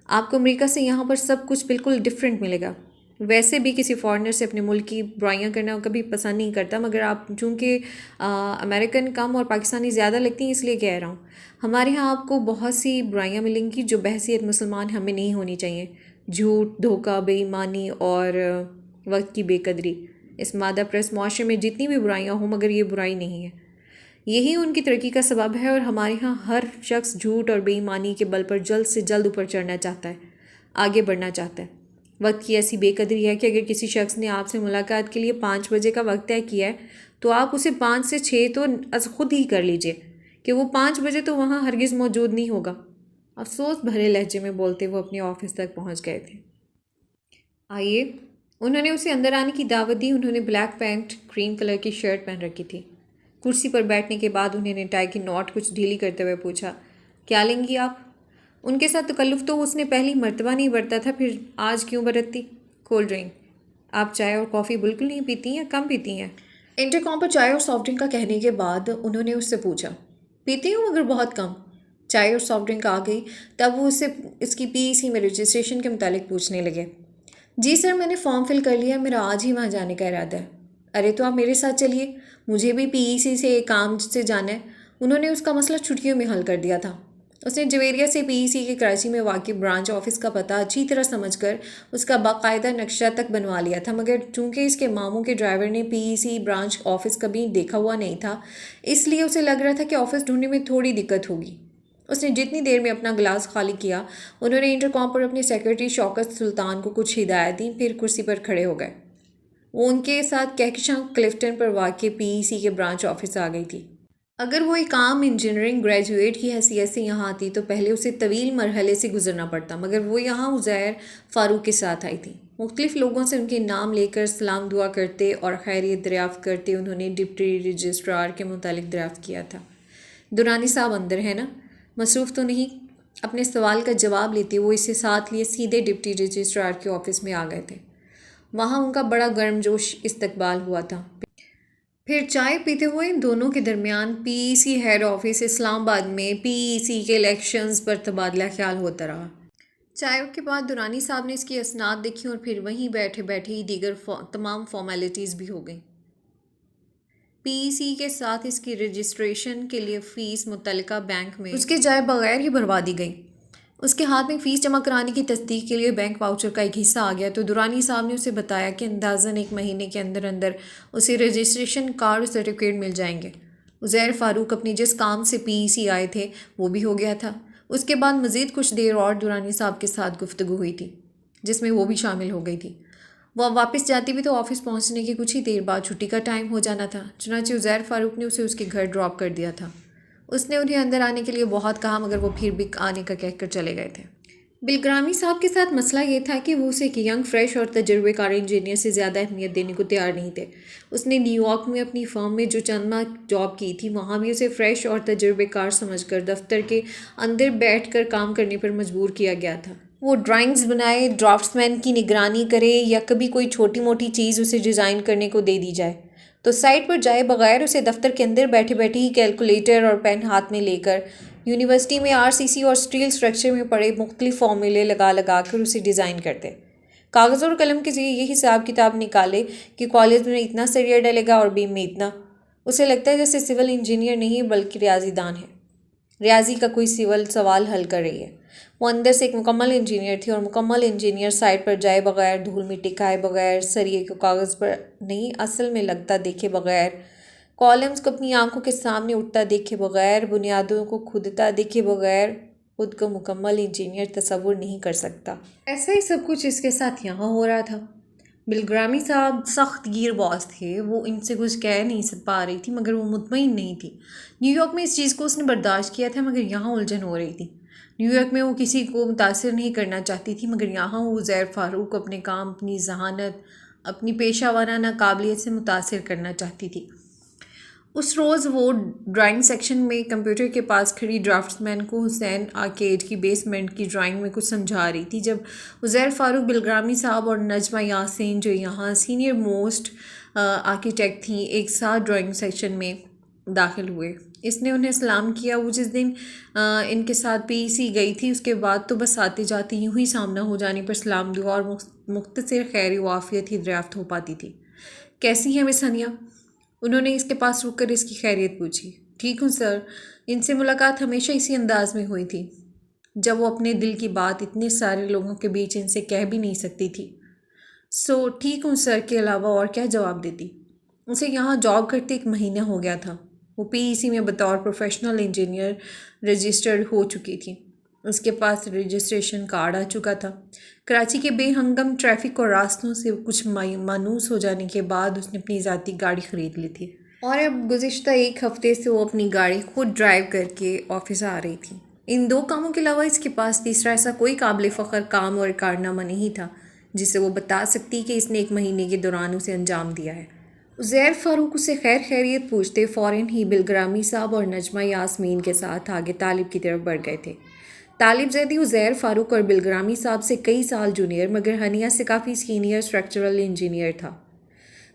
آپ کو امریکہ سے یہاں پر سب کچھ بالکل ڈیفرنٹ ملے گا۔ ویسے بھی کسی فارنر سے اپنے ملک کی برائیاں کرنا کبھی پسند نہیں کرتا، مگر آپ چونکہ امریکن کم اور پاکستانی زیادہ لگتی ہیں اس لیے کہہ رہا ہوں۔ ہمارے ہاں آپ کو بہت سی برائیاں ملیں گی جو بحیثیت مسلمان ہمیں نہیں ہونی چاہیے۔ جھوٹ، دھوکہ، بے ایمانی اور وقت کی بے قدری۔ اس مادہ پرست معاشرے میں جتنی بھی برائیاں ہوں مگر یہ برائی نہیں ہے، یہی ان کی ترقی کا سبب ہے، اور ہمارے ہاں ہر شخص جھوٹ اور بے ایمانی کے بل پر جلد سے جلد اوپر چڑھنا چاہتا ہے، آگے بڑھنا چاہتا ہے۔ وقت کی ایسی بے قدری ہے کہ اگر کسی شخص نے آپ سے ملاقات کے لیے 5 بجے کا وقت طے کیا ہے تو آپ اسے 5 سے 6 تو از خود ہی کر لیجئے کہ وہ 5 بجے تو وہاں ہرگز موجود نہیں ہوگا۔ افسوس بھرے لہجے میں بولتے وہ اپنے آفس تک پہنچ گئے تھے۔ آئیے، انہوں نے اسے اندر آنے کی دعوت دی۔ انہوں نے بلیک پینٹ، کریم کلر کی شرٹ پہن رکھی تھی۔ کرسی پر بیٹھنے کے بعد انہوں نے ٹائی کی نوٹ کچھ ڈھیلی کرتے ہوئے پوچھا، کیا لیں گی آپ؟ ان کے ساتھ تکلف تو اس نے پہلی مرتبہ نہیں برتا تھا، پھر آج کیوں برتتی؟ Cold drink. آپ چائے اور کافی بالکل نہیں پیتی ہیں یا کم پیتی ہیں؟ انٹرکام پر چائے اور سافٹ ڈرنک کا کہنے کے بعد انہوں نے اس سے پوچھا۔ پیتی ہوں مگر بہت کم۔ چائے اور سافٹ ڈرنک آ گئی تب وہ اسے اس کی PEC میں رجسٹریشن کے متعلق پوچھنے لگے۔ جی سر، میں نے فارم فل کر لیا، میرا آج ہی وہاں جانے کا ارادہ ہے۔ ارے تو آپ میرے ساتھ چلیے، مجھے بھی PEC سے ایک کام سے جانا ہے۔ انہوں نے اس کا مسئلہ چھٹیوں میں حل کر دیا تھا۔ اس نے جویریہ سے PEC کے کراچی میں واقع برانچ آفس کا پتہ اچھی طرح سمجھ کر اس کا باقاعدہ نقشہ تک بنوا لیا تھا، مگر چونکہ اس کے ماموں کے ڈرائیور نے PEC برانچ آفس کبھی دیکھا ہوا نہیں تھا، اس لیے اسے لگ رہا تھا کہ آفس ڈھونڈنے میں تھوڑی دقت ہوگی۔ اس نے جتنی دیر میں اپنا گلاس خالی کیا، انہوں نے انٹرکام پر اپنے سیکرٹری شوکت سلطان کو کچھ ہدایت دیں، پھر کرسی پر کھڑے ہو گئے۔ وہ ان کے ساتھ کہکشاں کلفٹن پر واقع PEC کے برانچ آفس آ گئی تھی۔ اگر وہ ایک عام انجینئرنگ گریجویٹ کی حیثیت سے یہاں آتی تو پہلے اسے طویل مرحلے سے گزرنا پڑتا، مگر وہ یہاں عزیر فاروق کے ساتھ آئی تھی۔ مختلف لوگوں سے ان کے نام لے کر سلام دعا کرتے اور خیریت دریافت کرتے انہوں نے ڈپٹی رجسٹرار کے متعلق دریافت کیا تھا۔ دورانی صاحب اندر ہے نا؟ مصروف تو نہیں؟ اپنے سوال کا جواب لیتے وہ اسے ساتھ لیے سیدھے ڈپٹی رجسٹرار کے آفس میں آ گئے تھے۔ وہاں ان کا بڑا گرم جوش استقبال ہوا تھا۔ پھر چائے پیتے ہوئے ان دونوں کے درمیان PEC ہیڈ آفس اسلام آباد میں PEC کے الیکشنز پر تبادلہ خیال ہوتا رہا۔ چائے کے بعد دورانی صاحب نے اس کی اسناد دیکھی اور پھر وہیں بیٹھے بیٹھے ہی دیگر تمام فارمیلٹیز بھی ہو گئیں۔ PEC کے ساتھ اس کی رجسٹریشن کے لیے فیس متعلقہ بینک میں اس کے جائے بغیر ہی بھروا دی گئی۔ اس کے ہاتھ میں فیس جمع کرانے کی تصدیق کے لیے بینک واؤچر کا ایک حصہ آ گیا تو دورانی صاحب نے اسے بتایا کہ اندازاً 1 مہینے کے اندر اندر اسے رجسٹریشن کارڈ اور سرٹیفکیٹ مل جائیں گے۔ عزیر فاروق اپنی جس کام سے PEC آئے تھے وہ بھی ہو گیا تھا۔ اس کے بعد مزید کچھ دیر اور دورانی صاحب کے ساتھ گفتگو ہوئی تھی جس میں وہ بھی شامل ہو گئی تھی۔ وہ واپس جاتی بھی تو آفس پہنچنے کے کچھ ہی دیر بعد چھٹی کا ٹائم ہو جانا تھا، چنانچہ عزیر فاروق نے اسے اس کے گھر ڈراپ کر دیا تھا۔ اس نے انہیں اندر آنے کے لیے بہت کہا مگر وہ پھر بھی آنے کا کہہ کر چلے گئے تھے۔ بلگرامی صاحب کے ساتھ مسئلہ یہ تھا کہ وہ اسے ایک ینگ فریش اور تجربے کار انجینئر سے زیادہ اہمیت دینے کو تیار نہیں تھے۔ اس نے نیو یارک میں اپنی فرم میں جو چند ماہ جاب کی تھی، وہاں بھی اسے فریش اور تجربے کار سمجھ کر دفتر کے اندر بیٹھ کر کام کرنے پر مجبور کیا گیا تھا۔ وہ ڈرائنگز بنائے، ڈرافٹس مین کی نگرانی کرے یا کبھی کوئی چھوٹی موٹی چیز اسے ڈیزائن کرنے کو دے دی جائے تو سائٹ پر جائے بغیر اسے دفتر کے اندر بیٹھے بیٹھے ہی کیلکولیٹر اور پین ہاتھ میں لے کر یونیورسٹی میں RCC اور اسٹیل اسٹرکچر میں پڑے مختلف فارمولے لگا کر اسے ڈیزائن کرتے، کاغذ اور قلم کے ذریعے یہ حساب کتاب نکالے کہ کالج میں اتنا سریا ڈلے گا اور بیم میں اتنا۔ اسے لگتا ہے جیسے سول انجینئر نہیں بلکہ ریاضی دان ہے، ریاضی کا کوئی سول سوال حل کر رہی ہے۔ وہ اندر سے ایک مکمل انجینئر تھی، اور مکمل انجینئر سائٹ پر جائے بغیر، دھول مٹی کھائے بغیر، سریے کو کاغذ پر نہیں اصل میں لگتا دیکھے بغیر، کالمز کو اپنی آنکھوں کے سامنے اٹھتا دیکھے بغیر، بنیادوں کو کھودتا دیکھے بغیر خود کو مکمل انجینئر تصور نہیں کر سکتا۔ ایسا ہی سب کچھ اس کے ساتھ یہاں ہو رہا تھا۔ بلگرامی صاحب سخت گیر باز تھے، وہ ان سے کچھ کہہ نہیں پا رہی تھی مگر وہ مطمئن نہیں تھی۔ نیو یارک میں اس چیز کو اس نے برداشت کیا تھا مگر یہاں الجھن ہو رہی تھی۔ نیو یارک میں وہ کسی کو متاثر نہیں کرنا چاہتی تھی مگر یہاں وہ عزیر فاروق کو اپنے کام، اپنی ذہانت، اپنی پیشہ ورانہ قابلیت سے متاثر کرنا چاہتی تھی۔ اس روز وہ ڈرائنگ سیکشن میں کمپیوٹر کے پاس کھڑی ڈرافٹس مین کو حسین آرکیڈ کی بیسمنٹ کی ڈرائنگ میں کچھ سمجھا رہی تھی جب عزیر فاروق، بلگرامی صاحب اور نجمہ یاسین جو یہاں سینئر موسٹ آرکیٹیکٹ تھیں، ایک ساتھ ڈرائنگ سیکشن میں داخل ہوئے۔ اس نے انہیں سلام کیا۔ وہ جس دن ان کے ساتھ PEC گئی تھی اس کے بعد تو بس آتے جاتے یوں ہی سامنا ہو جانے پر سلام دعا اور مختصر خیر و عافیت ہی دریافت ہو پاتی تھی۔ کیسی ہیں مس ہنیا؟ انہوں نے اس کے پاس رک کر اس کی خیریت پوچھی۔ ٹھیک ہوں سر۔ ان سے ملاقات ہمیشہ اسی انداز میں ہوئی تھی جب وہ اپنے دل کی بات اتنے سارے لوگوں کے بیچ ان سے کہہ بھی نہیں سکتی تھی۔ ٹھیک ہوں سر کے علاوہ اور کیا جواب دیتی؟ اسے یہاں جاب کرتے 1 مہینہ ہو گیا تھا۔ وہ PEC میں بطور پروفیشنل انجینئر رجسٹرڈ ہو چکی تھی۔ اس کے پاس رجسٹریشن کارڈ آ چکا تھا۔ کراچی کے بے ہنگم ٹریفک اور راستوں سے کچھ مانوس ہو جانے کے بعد اس نے اپنی ذاتی گاڑی خرید لی تھی، اور اب گزشتہ 1 ہفتے سے وہ اپنی گاڑی خود ڈرائیو کر کے آفس آ رہی تھی۔ ان 2 کاموں کے علاوہ اس کے پاس تیسرا ایسا کوئی قابل فخر کام اور کارنامہ نہیں تھا جسے وہ بتا سکتی کہ اس نے 1 مہینے کے دوران اسے انجام دیا ہے۔ عزیر فاروق اسے خیر خیریت پوچھتے فوراً ہی بلگرامی صاحب اور نجمہ یاسمین کے ساتھ آگے طالب کی طرف بڑھ گئے تھے۔ طالب زیدی عزیر فاروق اور بلگرامی صاحب سے کئی سال جونیئر مگر ہنیا سے کافی سینئر اسٹرکچرل انجینئر تھا۔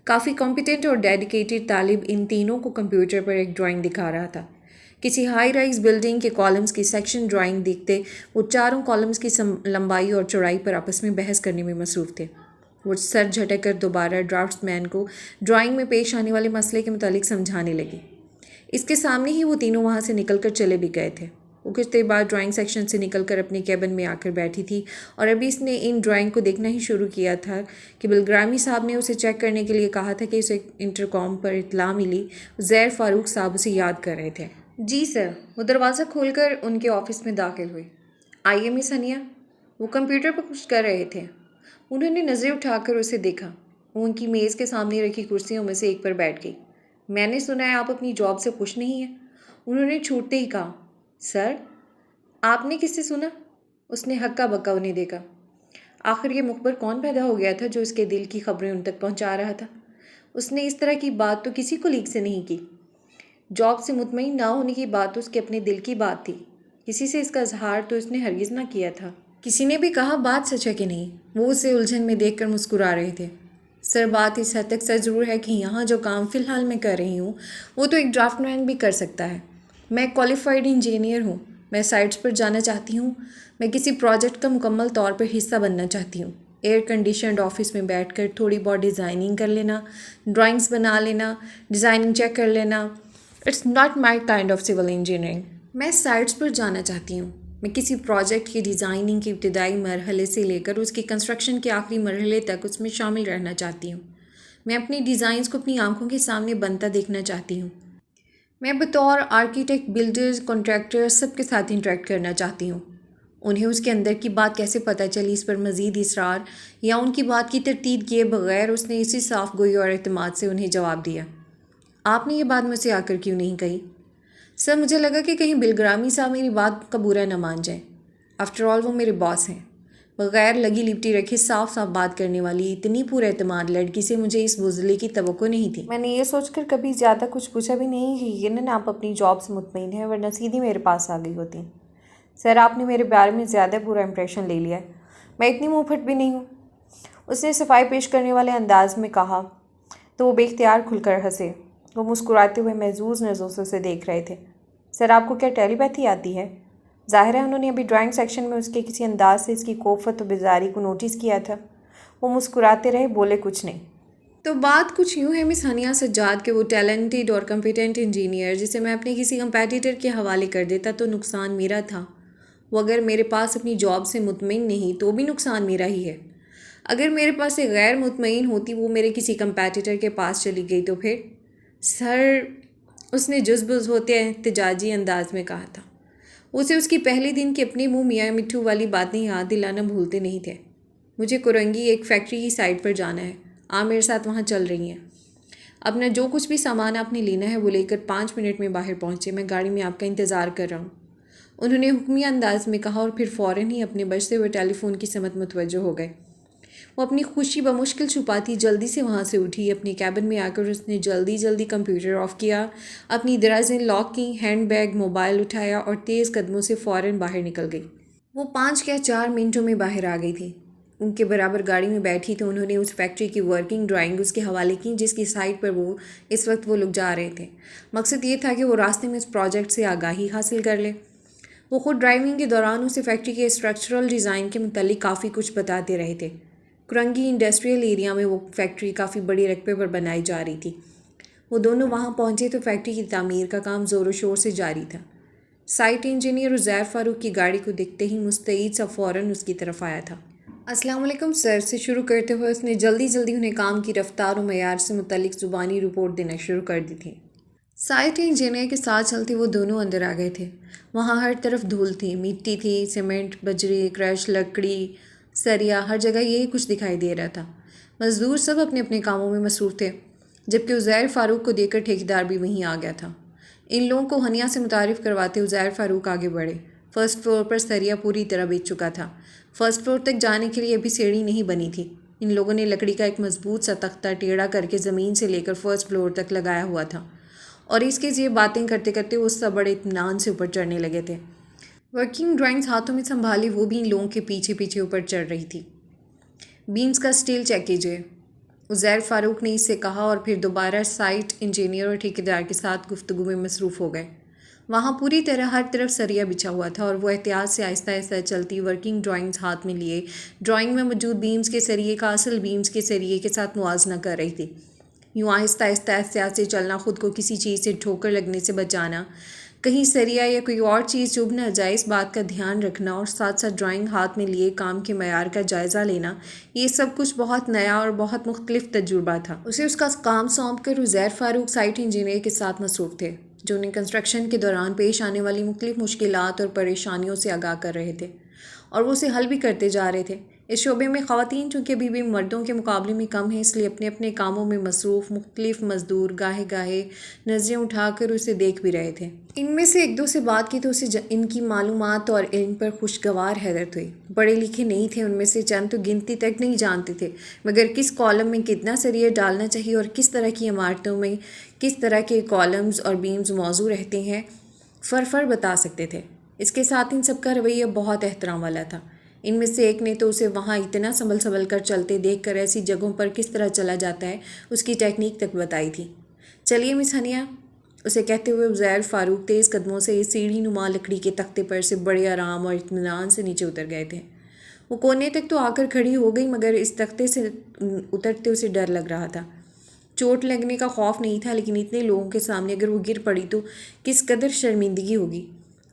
کافی کمپیٹنٹ اور ڈیڈیکیٹڈ طالب ان تینوں کو کمپیوٹر پر ایک ڈرائنگ دکھا رہا تھا۔ کسی ہائی رائز بلڈنگ کے کالمز کی سیکشن ڈرائنگ دیکھتے وہ چاروں کالمز کی لمبائی اور چوڑائی پر آپس میں بحث کرنے میں مصروف تھے۔ وہ سر جھٹک کر دوبارہ ڈرافٹس مین کو ڈرائنگ میں پیش آنے والے مسئلے کے متعلق سمجھانے لگی۔ اس کے سامنے ہی وہ تینوں وہاں سے نکل کر چلے بھی گئے تھے۔ وہ کچھ دیر بعد ڈرائنگ سیکشن سے نکل کر اپنے کیبن میں آ کر بیٹھی تھی اور ابھی اس نے ان ڈرائنگ کو دیکھنا ہی شروع کیا تھا کہ بلگرامی صاحب نے اسے چیک کرنے کے لیے کہا تھا کہ اسے انٹرکام پر اطلاع ملی عزیر فاروق صاحب اسے یاد کر رہے تھے۔ جی سر۔ وہ دروازہ کھول کر ان کے آفس میں داخل ہوئے۔ آئیے مس ہنیا۔ وہ کمپیوٹر پر کچھ کر رہے تھے۔ انہوں نے نظریں اٹھا کر اسے دیکھا۔ وہ ان کی میز کے سامنے رکھی کرسیوں میں سے ایک پر بیٹھ گئی۔ میں نے سنا ہے آپ اپنی جاب سے خوش نہیں ہیں؟ انہوں نے چھوٹتے ہی کہا۔ سر، آپ نے کس سے سنا؟ اس نے ہکا بکا انہیں دیکھا۔ آخر یہ مخبر کون پیدا ہو گیا تھا جو اس کے دل کی خبریں ان تک پہنچا رہا تھا؟ اس نے اس طرح کی بات تو کسی کو لیک سے نہیں کی۔ جاب سے مطمئن نہ ہونے کی بات تو اس کے اپنے دل کی بات تھی۔ کسی سے اس کا اظہار تو اس نے ہرگز نہ کیا تھا۔ کسی نے بھی کہا بات سچ ہے کہ نہیں؟ وہ اسے الجھن میں دیکھ کر مسکرا رہے تھے۔ سر، بات اس حد تک سچ ضرور ہے کہ یہاں جو کام فی الحال میں کر رہی ہوں وہ تو ایک ڈرافٹ مین بھی کر سکتا ہے۔ میں کوالیفائڈ انجینئر ہوں۔ میں سائٹس پر جانا چاہتی ہوں۔ میں کسی پروجیکٹ کا مکمل طور پر حصہ بننا چاہتی ہوں۔ ایئر کنڈیشنڈ آفس میں بیٹھ کر تھوڑی بہت ڈیزائننگ کر لینا، ڈرائنگز بنا لینا، ڈیزائننگ چیک کر لینا، it's not my kind of civil engineering. میں سائٹس پر جانا چاہتی ہوں۔ میں کسی پروجیکٹ کی ڈیزائننگ کے ابتدائی مرحلے سے لے کر اس کی کنسٹرکشن کے آخری مرحلے تک اس میں شامل رہنا چاہتی ہوں۔ میں اپنی ڈیزائنز کو اپنی آنکھوں کے سامنے بنتا دیکھنا چاہتی ہوں۔ میں بطور آرکیٹیکٹ، بلڈرز، کنٹریکٹر سب کے ساتھ انٹریکٹ کرنا چاہتی ہوں۔ انہیں اس کے اندر کی بات کیسے پتہ چلی، اس پر مزید اصرار یا ان کی بات کی تردید کیے بغیر اس نے اسی صاف گوئی اور اعتماد سے انہیں جواب دیا، آپ نے یہ بات مجھ سے آ کر کیوں نہیں کہی؟ سر مجھے لگا کہ کہیں بلگرامی صاحب میری بات کا برا نہ مان جائیں، آفٹر آل وہ میرے باس ہیں۔ بغیر لگی لپٹی رکھے صاف صاف بات کرنے والی اتنی پر اعتماد لڑکی سے مجھے اس بزدلی کی توقع نہیں تھی۔ میں نے یہ سوچ کر کبھی زیادہ کچھ پوچھا بھی نہیں کہ یقیناً آپ اپنی جاب سے مطمئن ہیں، ورنہ سیدھی میرے پاس آ گئی ہوتی۔ سر آپ نے میرے بارے میں زیادہ برا امپریشن لے لیا ہے، میں اتنی منہ پھٹ بھی نہیں ہوں، اس نے صفائی پیش کرنے والے انداز میں کہا تو وہ بے اختیار کھل کر ہنسے۔ وہ مسکراتے ہوئے محظوظ نظروں سے اسے دیکھ رہے تھے۔ سر آپ کو کیا ٹیلی پیتھی آتی ہے؟ ظاہر ہے انہوں نے ابھی ڈرائنگ سیکشن میں اس کے کسی انداز سے اس کی کوفت و بیزاری کو نوٹس کیا تھا۔ وہ مسکراتے رہے، بولے کچھ نہیں۔ تو بات کچھ یوں ہے مس ہنیا سجاد کہ وہ ٹیلنٹڈ اور کمپیٹنٹ انجینئر جسے میں اپنے کسی کمپیٹیٹر کے حوالے کر دیتا تو نقصان میرا تھا، وہ اگر میرے پاس اپنی جاب سے مطمئن نہیں تو بھی نقصان میرا ہی ہے۔ اگر میرے پاس سے غیر مطمئن ہوتی وہ میرے کسی کمپیٹیٹر کے پاس چلی گئی تو پھر؟ سر اس نے جزبز ہوتے احتجاجی انداز میں کہا تھا۔ اسے اس کی پہلے دن کی اپنے منہ میاں مٹھو والی باتیں یاد دلانا بھولتے نہیں تھے۔ مجھے کرنگی ایک فیکٹری کی سائٹ پر جانا ہے، آپ میرے ساتھ وہاں چل رہی ہیں؟ اپنا جو کچھ بھی سامان آپ نے لینا ہے وہ لے کر 5 منٹ میں باہر پہنچے، میں گاڑی میں آپ کا انتظار کر رہا ہوں، انہوں نے حکمیہ انداز میں کہا اور پھر فوراً ہی اپنے بجتے ہوئے ٹیلی فون کی سمت متوجہ ہو گئے۔ وہ اپنی خوشی بمشکل چھپاتی جلدی سے وہاں سے اٹھی، اپنے کیبن میں آ کر اس نے جلدی کمپیوٹر آف کیا، اپنی درازیں لاک کیں، ہینڈ بیگ موبائل اٹھایا اور تیز قدموں سے فوراً باہر نکل گئی۔ وہ 5 یا 4 منٹوں میں باہر آ گئی تھی۔ ان کے برابر گاڑی میں بیٹھی تو انہوں نے اس فیکٹری کی ورکنگ ڈرائنگ اس کے حوالے کی جس کی سائٹ پر اس وقت وہ لوگ جا رہے تھے۔ مقصد یہ تھا کہ وہ راستے میں اس پروجیکٹ سے آگاہی حاصل کر لے۔ وہ خود ڈرائیونگ کے دوران اسے فیکٹری کے اسٹرکچرل ڈیزائن کے متعلق کافی کچھ بتاتے رہے تھے۔ کرنگی انڈسٹریل ایریا میں وہ فیکٹری کافی بڑی رقبے پر بنائی جا رہی تھی۔ وہ دونوں وہاں پہنچے تو فیکٹری کی تعمیر کا کام زور و شور سے جاری تھا۔ سائٹ انجینئر عزیر فاروق کی گاڑی کو دیکھتے ہی مستعد سا فوراً اس کی طرف آیا تھا۔ السلام علیکم سر سے شروع کرتے ہوئے اس نے جلدی انہیں کام کی رفتار و معیار سے متعلق زبانی رپورٹ دینا شروع کر دی تھی۔ سائٹ انجینئر کے ساتھ چلتے وہ دونوں اندر آ گئے تھے۔ وہاں ہر طرف دھول تھی، مٹی تھی، سیمنٹ، بجری، کرش، لکڑی، سریا، ہر جگہ یہی کچھ دکھائی دے رہا تھا۔ مزدور سب اپنے اپنے کاموں میں مصروف تھے، جبکہ عزیر فاروق کو دیکھ کر ٹھیکیدار بھی وہیں آ گیا تھا۔ ان لوگوں کو ہنیا سے متعارف کرواتے عزیر فاروق آگے بڑھے۔ فرسٹ فلور پر سریا پوری طرح بچ چکا تھا۔ فرسٹ فلور تک جانے کے لیے ابھی سیڑھی نہیں بنی تھی۔ ان لوگوں نے لکڑی کا ایک مضبوط سا تختہ ٹیڑھا کر کے زمین سے لے کر فرسٹ فلور تک لگایا ہوا تھا، اور اس کے یہ باتیں کرتے کرتے وہ سب بڑے اطمینان سے اوپر چڑھنے لگے تھے۔ ورکنگ ڈرائنگز ہاتھوں میں سنبھالی وہ بھی ان لوگوں کے پیچھے پیچھے اوپر چڑھ رہی تھی۔ بینز کا سٹیل چیک کیجیے، عزیر فاروق نے اس سے کہا، اور پھر دوبارہ سائٹ انجینئر اور ٹھیکیدار کے ساتھ گفتگو میں مصروف ہو گئے۔ وہاں پوری طرح ہر طرف سریا بچھا ہوا تھا، اور وہ احتیاط سے آہستہ آہستہ چلتی ورکنگ ڈرائنگز ہاتھ میں لیے ڈرائنگ میں موجود بیمز کے سریے کا اصل بیمز کے سریے کے ساتھ موازنہ کر رہی تھی۔ یوں آہستہ آہستہ احتیاط سے چلنا، خود کو کسی چیز سے ٹھوکر لگنے سے بچانا، کہیں سریا یا کوئی اور چیز چبھ نہ جائے اس بات کا دھیان رکھنا، اور ساتھ ساتھ ڈرائنگ ہاتھ میں لیے کام کے معیار کا جائزہ لینا، یہ سب کچھ بہت نیا اور بہت مختلف تجربہ تھا۔ اسے اس کا کام سونپ کر عزیر فاروق سائٹ انجینئر کے ساتھ مصروف تھے، جو انہیں کنسٹرکشن کے دوران پیش آنے والی مختلف مشکلات اور پریشانیوں سے آگاہ کر رہے تھے، اور وہ اسے حل بھی کرتے جا رہے تھے۔ اس شعبے میں خواتین چونکہ ابھی بھی مردوں کے مقابلے میں کم ہیں، اس لیے اپنے اپنے کاموں میں مصروف مختلف مزدور گاہے گاہے نظریں اٹھا کر اسے دیکھ بھی رہے تھے۔ ان میں سے ایک دو سے بات کی تو اسے ان کی معلومات اور علم پر خوشگوار حیرت ہوئی۔ پڑھے لکھے نہیں تھے ان میں سے چند، تو گنتی تک نہیں جانتے تھے، مگر کس کالم میں کتنا سریہ ڈالنا چاہیے اور کس طرح کی عمارتوں میں کس طرح کے کالمز اور بیمز موزوں رہتے ہیں فر بتا سکتے تھے۔ اس کے ساتھ ان سب کا رویہ بہت احترام والا تھا۔ ان میں سے ایک نے تو اسے وہاں اتنا سنبھل کر چلتے دیکھ کر ایسی جگہوں پر کس طرح چلا جاتا ہے اس کی ٹیکنیک تک بتائی تھی۔ چلیے مس ہنیا، اسے کہتے ہوئے عزیر فاروق تیز قدموں سے اس سیڑھی نما لکڑی کے تختے پر سے بڑے آرام اور اطمینان سے نیچے اتر گئے تھے۔ وہ کونے تک تو آ کر کھڑی ہو گئی، مگر اس تختے سے اترتے اسے ڈر لگ رہا تھا۔ چوٹ لگنے کا خوف نہیں تھا، لیکن اتنے لوگوں کے سامنے اگر وہ گر پڑی تو کس قدر شرمندگی ہوگی۔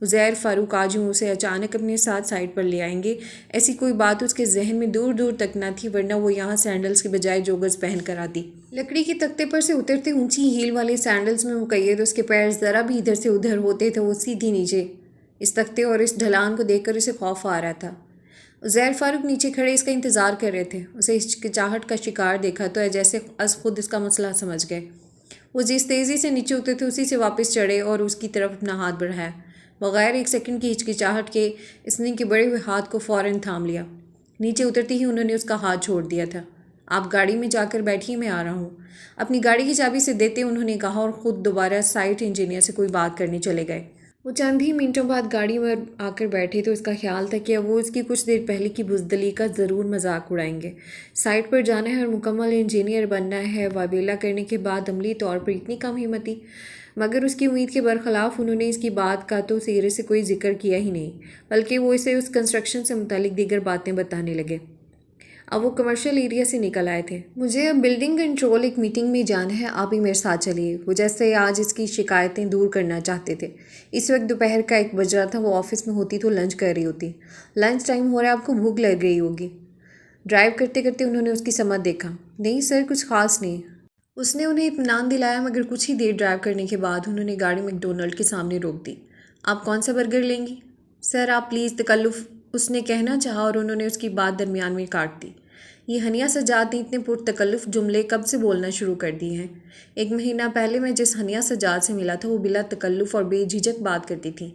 عزیر فاروق آج ہوں اسے اچانک اپنے ساتھ سائٹ پر لے آئیں گے، ایسی کوئی بات اس کے ذہن میں دور دور تک نہ تھی، ورنہ وہ یہاں سینڈلز کے بجائے جوگرز پہن کر آتی۔ لکڑی کے تختے پر سے اترتے اونچی ہیل والے سینڈلز میں مقید اس کے پیر ذرا بھی ادھر سے ادھر ہوتے تو وہ سیدھی نیچے اس تختے اور اس ڈھلان کو دیکھ کر اسے خوف آ رہا تھا۔ زیر فاروق نیچے کھڑے اس کا انتظار کر رہے تھے۔ اسے ہچکچاہٹ کا شکار دیکھا تو جیسے از خود اس کا مسئلہ سمجھ گئے۔ وہ جس تیزی سے نیچے اترے تھے اسی سے واپس چڑھے اور اس کی طرف اپنا ہاتھ بڑھایا۔ بغیر ایک سیکنڈ کی ہچکچاہٹ کے اس نے کے بڑے ہوئے ہاتھ کو فوراً تھام لیا۔ نیچے اترتے ہی انہوں نے اس کا ہاتھ چھوڑ دیا تھا۔ آپ گاڑی میں جا کر بیٹھیے، میں آ رہا ہوں، اپنی گاڑی کی چابی سے دیتے انہوں نے کہا اور خود دوبارہ سائٹ انجینئر سے کوئی بات کرنے چلے گئے۔ وہ چند ہی منٹوں بعد گاڑی میں آ کر بیٹھے تو اس کا خیال تھا کہ اب وہ اس کی کچھ دیر پہلے کی بزدلی کا ضرور مذاق اڑائیں گے۔ سائٹ پر جانا ہے اور مکمل انجینئر بننا ہے، وابیلا کرنے کے بعد عملی طور پر اتنی کم ہمتی، مگر اس کی امید کے برخلاف انہوں نے اس کی بات کا تو سیرے سے کوئی ذکر کیا ہی نہیں، بلکہ وہ اسے اس کنسٹرکشن سے متعلق دیگر باتیں بتانے لگے۔ اب وہ کمرشل ایریا سے نکل آئے تھے۔ مجھے اب بلڈنگ کنٹرول ایک میٹنگ میں جانا ہے، آپ ہی میرے ساتھ چلیے۔ وہ جیسے آج اس کی شکایتیں دور کرنا چاہتے تھے۔ اس وقت دوپہر کا 1 بج رہا تھا۔ وہ آفس میں ہوتی تو لنچ کر رہی ہوتی۔ لنچ ٹائم ہو رہا ہے، آپ کو بھوک لگ رہی ہوگی۔ ڈرائیو کرتے کرتے انہوں نے اس کی سمت دیکھا۔ نہیں سر، کچھ خاص نہیں، اس نے انہیں اطمینان دلایا، مگر کچھ ہی دیر ڈرائیو کرنے کے بعد انہوں نے گاڑی میک ڈونلڈ کے سامنے روک دی۔ آپ کون سا برگر لیں گی؟ سر آپ پلیز تکلف، اس نے کہنا چاہا اور انہوں نے اس کی بات درمیان میں کاٹ دی۔ یہ ہنیا سجاد نے اتنے پرتکلف جملے کب سے بولنا شروع کر دیے ہیں؟ 1 مہینہ پہلے میں جس ہنیا سجاد سے ملا تھا وہ بلا تکلف اور بے جھجک بات کرتی تھی۔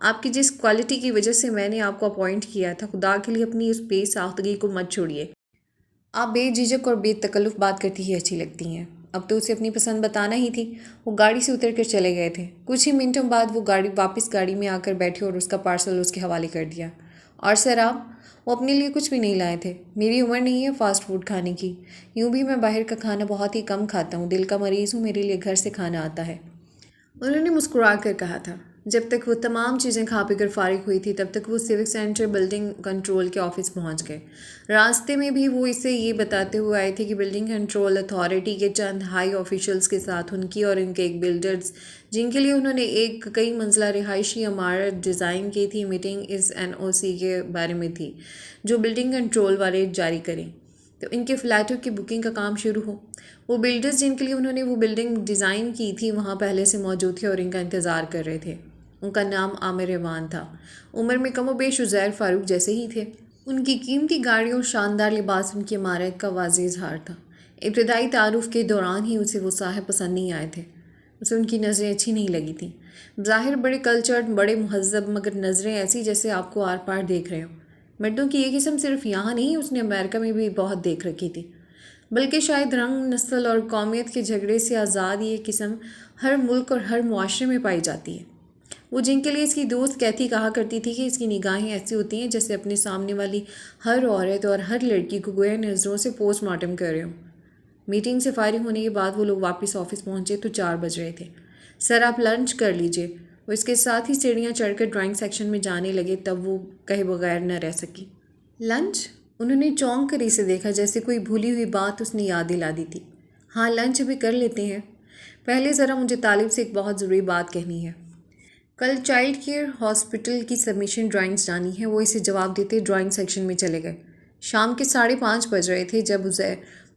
آپ کی جس کوالٹی کی وجہ سے میں نے آپ کو اپوائنٹ کیا تھا، خدا کے لیے اپنی اس بے ساختگی کو مت چھوڑیے۔ آپ بے جھجک اور بے تکلف بات کرتی ہی اچھی لگتی ہیں۔ اب تو اسے اپنی پسند بتانا ہی تھی۔ وہ گاڑی سے اتر کر چلے گئے تھے۔ کچھ ہی منٹوں بعد وہ واپس گاڑی میں آ کر بیٹھے اور اس کا پارسل اس کے حوالے کر دیا۔ اور سر آپ؟ وہ اپنے لیے کچھ بھی نہیں لائے تھے۔ میری عمر نہیں ہے فاسٹ فوڈ کھانے کی، یوں بھی میں باہر کا کھانا بہت ہی کم کھاتا ہوں، دل کا مریض ہوں، میرے لیے گھر سے کھانا آتا ہے، انہوں نے مسکرا کر کہا تھا۔ جب تک وہ تمام چیزیں کھا پی کر فارغ ہوئی تھی تب تک وہ سیوک سینٹر بلڈنگ کنٹرول کے آفس پہنچ گئے۔ راستے میں بھی وہ اسے یہ بتاتے ہوئے آئے تھے کہ بلڈنگ کنٹرول اتھارٹی کے چند ہائی آفیشلز کے ساتھ ان کی اور ان کے ایک بلڈرز جن کے لیے انہوں نے ایک کئی منزلہ رہائشی عمارت ڈیزائن کی تھی، میٹنگ اس NOC کے بارے میں تھی جو بلڈنگ کنٹرول والے جاری کریں تو ان کے فلیٹوں کی بکنگ کا کام شروع ہو۔ وہ بلڈرز جن کے لیے انہوں نے وہ بلڈنگ ڈیزائن کی تھی وہاں پہلے سے موجود تھے اور ان کا انتظار کر رہے تھے۔ ان کا نام عامر ایوان تھا۔ عمر میں کم و بیش عزیر فاروق جیسے ہی تھے۔ ان کی قیمتی گاڑیوں اور شاندار لباس ان کی عمارت کا واضح اظہار تھا۔ ابتدائی تعارف کے دوران ہی اسے وہ صاحب پسند نہیں آئے تھے۔ اسے ان کی نظریں اچھی نہیں لگی تھیں۔ ظاہر بڑے کلچرڈ، بڑے مہذب، مگر نظریں ایسی جیسے آپ کو آر پار دیکھ رہے ہوں۔ مردوں کی یہ قسم صرف یہاں نہیں، اس نے امریکہ میں بھی بہت دیکھ رکھی تھی، بلکہ شاید رنگ، نسل اور قومیت کے جھگڑے سے آزاد یہ قسم ہر ملک اور ہر معاشرے میں پائی جاتی ہے۔ وہ جن کے لیے اس کی دوست کیتھی کہا کرتی تھی کہ اس کی نگاہیں ایسی ہوتی ہیں جیسے اپنے سامنے والی ہر عورت اور ہر لڑکی کو گویا نظروں سے پوسٹ مارٹم کر رہے ہوں۔ میٹنگ سے فارغ ہونے کے بعد وہ لوگ واپس آفس پہنچے تو 4 بج رہے تھے۔ سر آپ لنچ کر لیجئے۔ وہ اس کے ساتھ ہی سیڑھیاں چڑھ کر ڈرائنگ سیکشن میں جانے لگے، تب وہ کہے بغیر نہ رہ سکی۔ لنچ؟ انہوں نے چونک کر اسے دیکھا جیسے کوئی بھولی ہوئی بات اس نے یاد دلا دی تھی۔ ہاں لنچ بھی کر لیتے ہیں، پہلے ذرا مجھے طالب سے ایک بہت ضروری بات کہنی ہے۔ کل چائلڈ کیئر ہاسپٹل کی سبمیشن ڈرائنگز جانی ہے۔ وہ اسے جواب دیتے ڈرائنگ سیکشن میں چلے گئے۔ شام کے 5:30 بج رہے تھے جب عزیر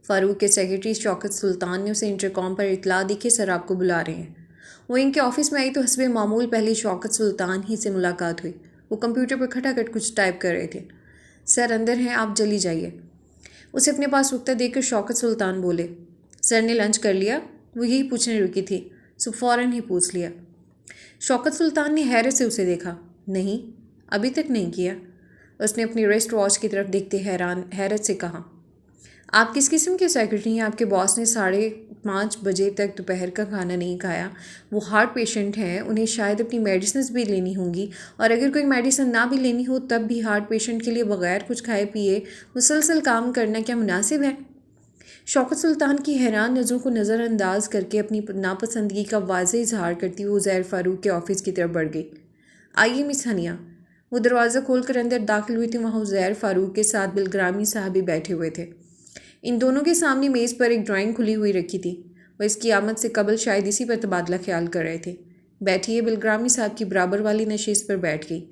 فاروق کے سیکرٹری شوکت سلطان نے اسے انٹرکام پر اطلاع دی کہ سر آپ کو بلا رہے ہیں۔ وہ ان کے آفس میں آئی تو حسب معمول پہلے شوکت سلطان ہی سے ملاقات ہوئی۔ وہ کمپیوٹر پر کھٹاکھٹ کچھ ٹائپ کر رہے تھے۔ سر اندر ہیں، آپ جلدی جائیے۔ اسے اپنے پاس رکتا دیکھ کر شوکت سلطان بولے، سر نے لنچ کر لیا؟ وہ یہی پوچھنے رکی تھی، سو فوراً ہی پوچھ لیا۔ شوکت سلطان نے حیرت سے اسے دیکھا۔ نہیں، ابھی تک نہیں کیا۔ اس نے اپنی ریسٹ واچ کی طرف دیکھتے حیرت سے کہا، آپ کس قسم کے سیکرٹری ہیں؟ آپ کے باس نے 5:30 بجے تک دوپہر کا کھانا نہیں کھایا۔ وہ ہارٹ پیشنٹ ہیں، انہیں شاید اپنی میڈیسنز بھی لینی ہوں گی، اور اگر کوئی میڈیسن نہ بھی لینی ہو تب بھی ہارٹ پیشنٹ کے لیے بغیر کچھ کھائے پیے مسلسل کام کرنا کیا مناسب ہے؟ شوکت سلطان کی حیران نظروں کو نظر انداز کر کے اپنی ناپسندگی کا واضح اظہار کرتی ہوئی عزیر فاروق کے آفس کی طرف بڑھ گئی۔ آئیے مس ہنیا۔ وہ دروازہ کھول کر اندر داخل ہوئی تھی۔ وہاں عزیر فاروق کے ساتھ بلگرامی صاحب بھی بیٹھے ہوئے تھے۔ ان دونوں کے سامنے میز پر ایک ڈرائنگ کھلی ہوئی رکھی تھی۔ وہ اس کی آمد سے قبل شاید اسی پر تبادلہ خیال کر رہے تھے۔ بیٹھیے، بلگرامی صاحب کی برابر والی نشست پر بیٹھ گئی۔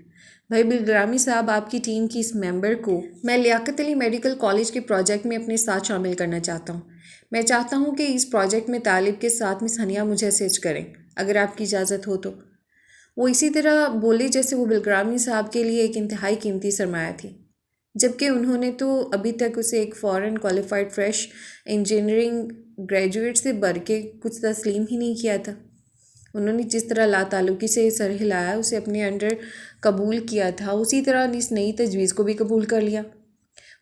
بھائی بلگرامی صاحب، آپ کی ٹیم کی اس ممبر کو میں لیاقت علی میڈیکل کالج کے پروجیکٹ میں اپنے ساتھ شامل کرنا چاہتا ہوں۔ میں چاہتا ہوں کہ اس پروجیکٹ میں طالب کے ساتھ مس ہنیا مجھے اسسٹ کریں، اگر آپ کی اجازت ہو تو۔ وہ اسی طرح بولے جیسے وہ بلگرامی صاحب کے لیے ایک انتہائی قیمتی سرمایہ تھی، جبکہ انہوں نے تو ابھی تک اسے ایک فورن کوالیفائڈ فریش انجینئرنگ گریجویٹ سے بڑھ کے کچھ تسلیم ہی نہیں کیا تھا۔ انہوں نے جس طرح لا تعلقی سے سر ہلایا، اسے اپنے انڈر قبول کیا تھا، اسی طرح اس نئی تجویز کو بھی قبول کر لیا۔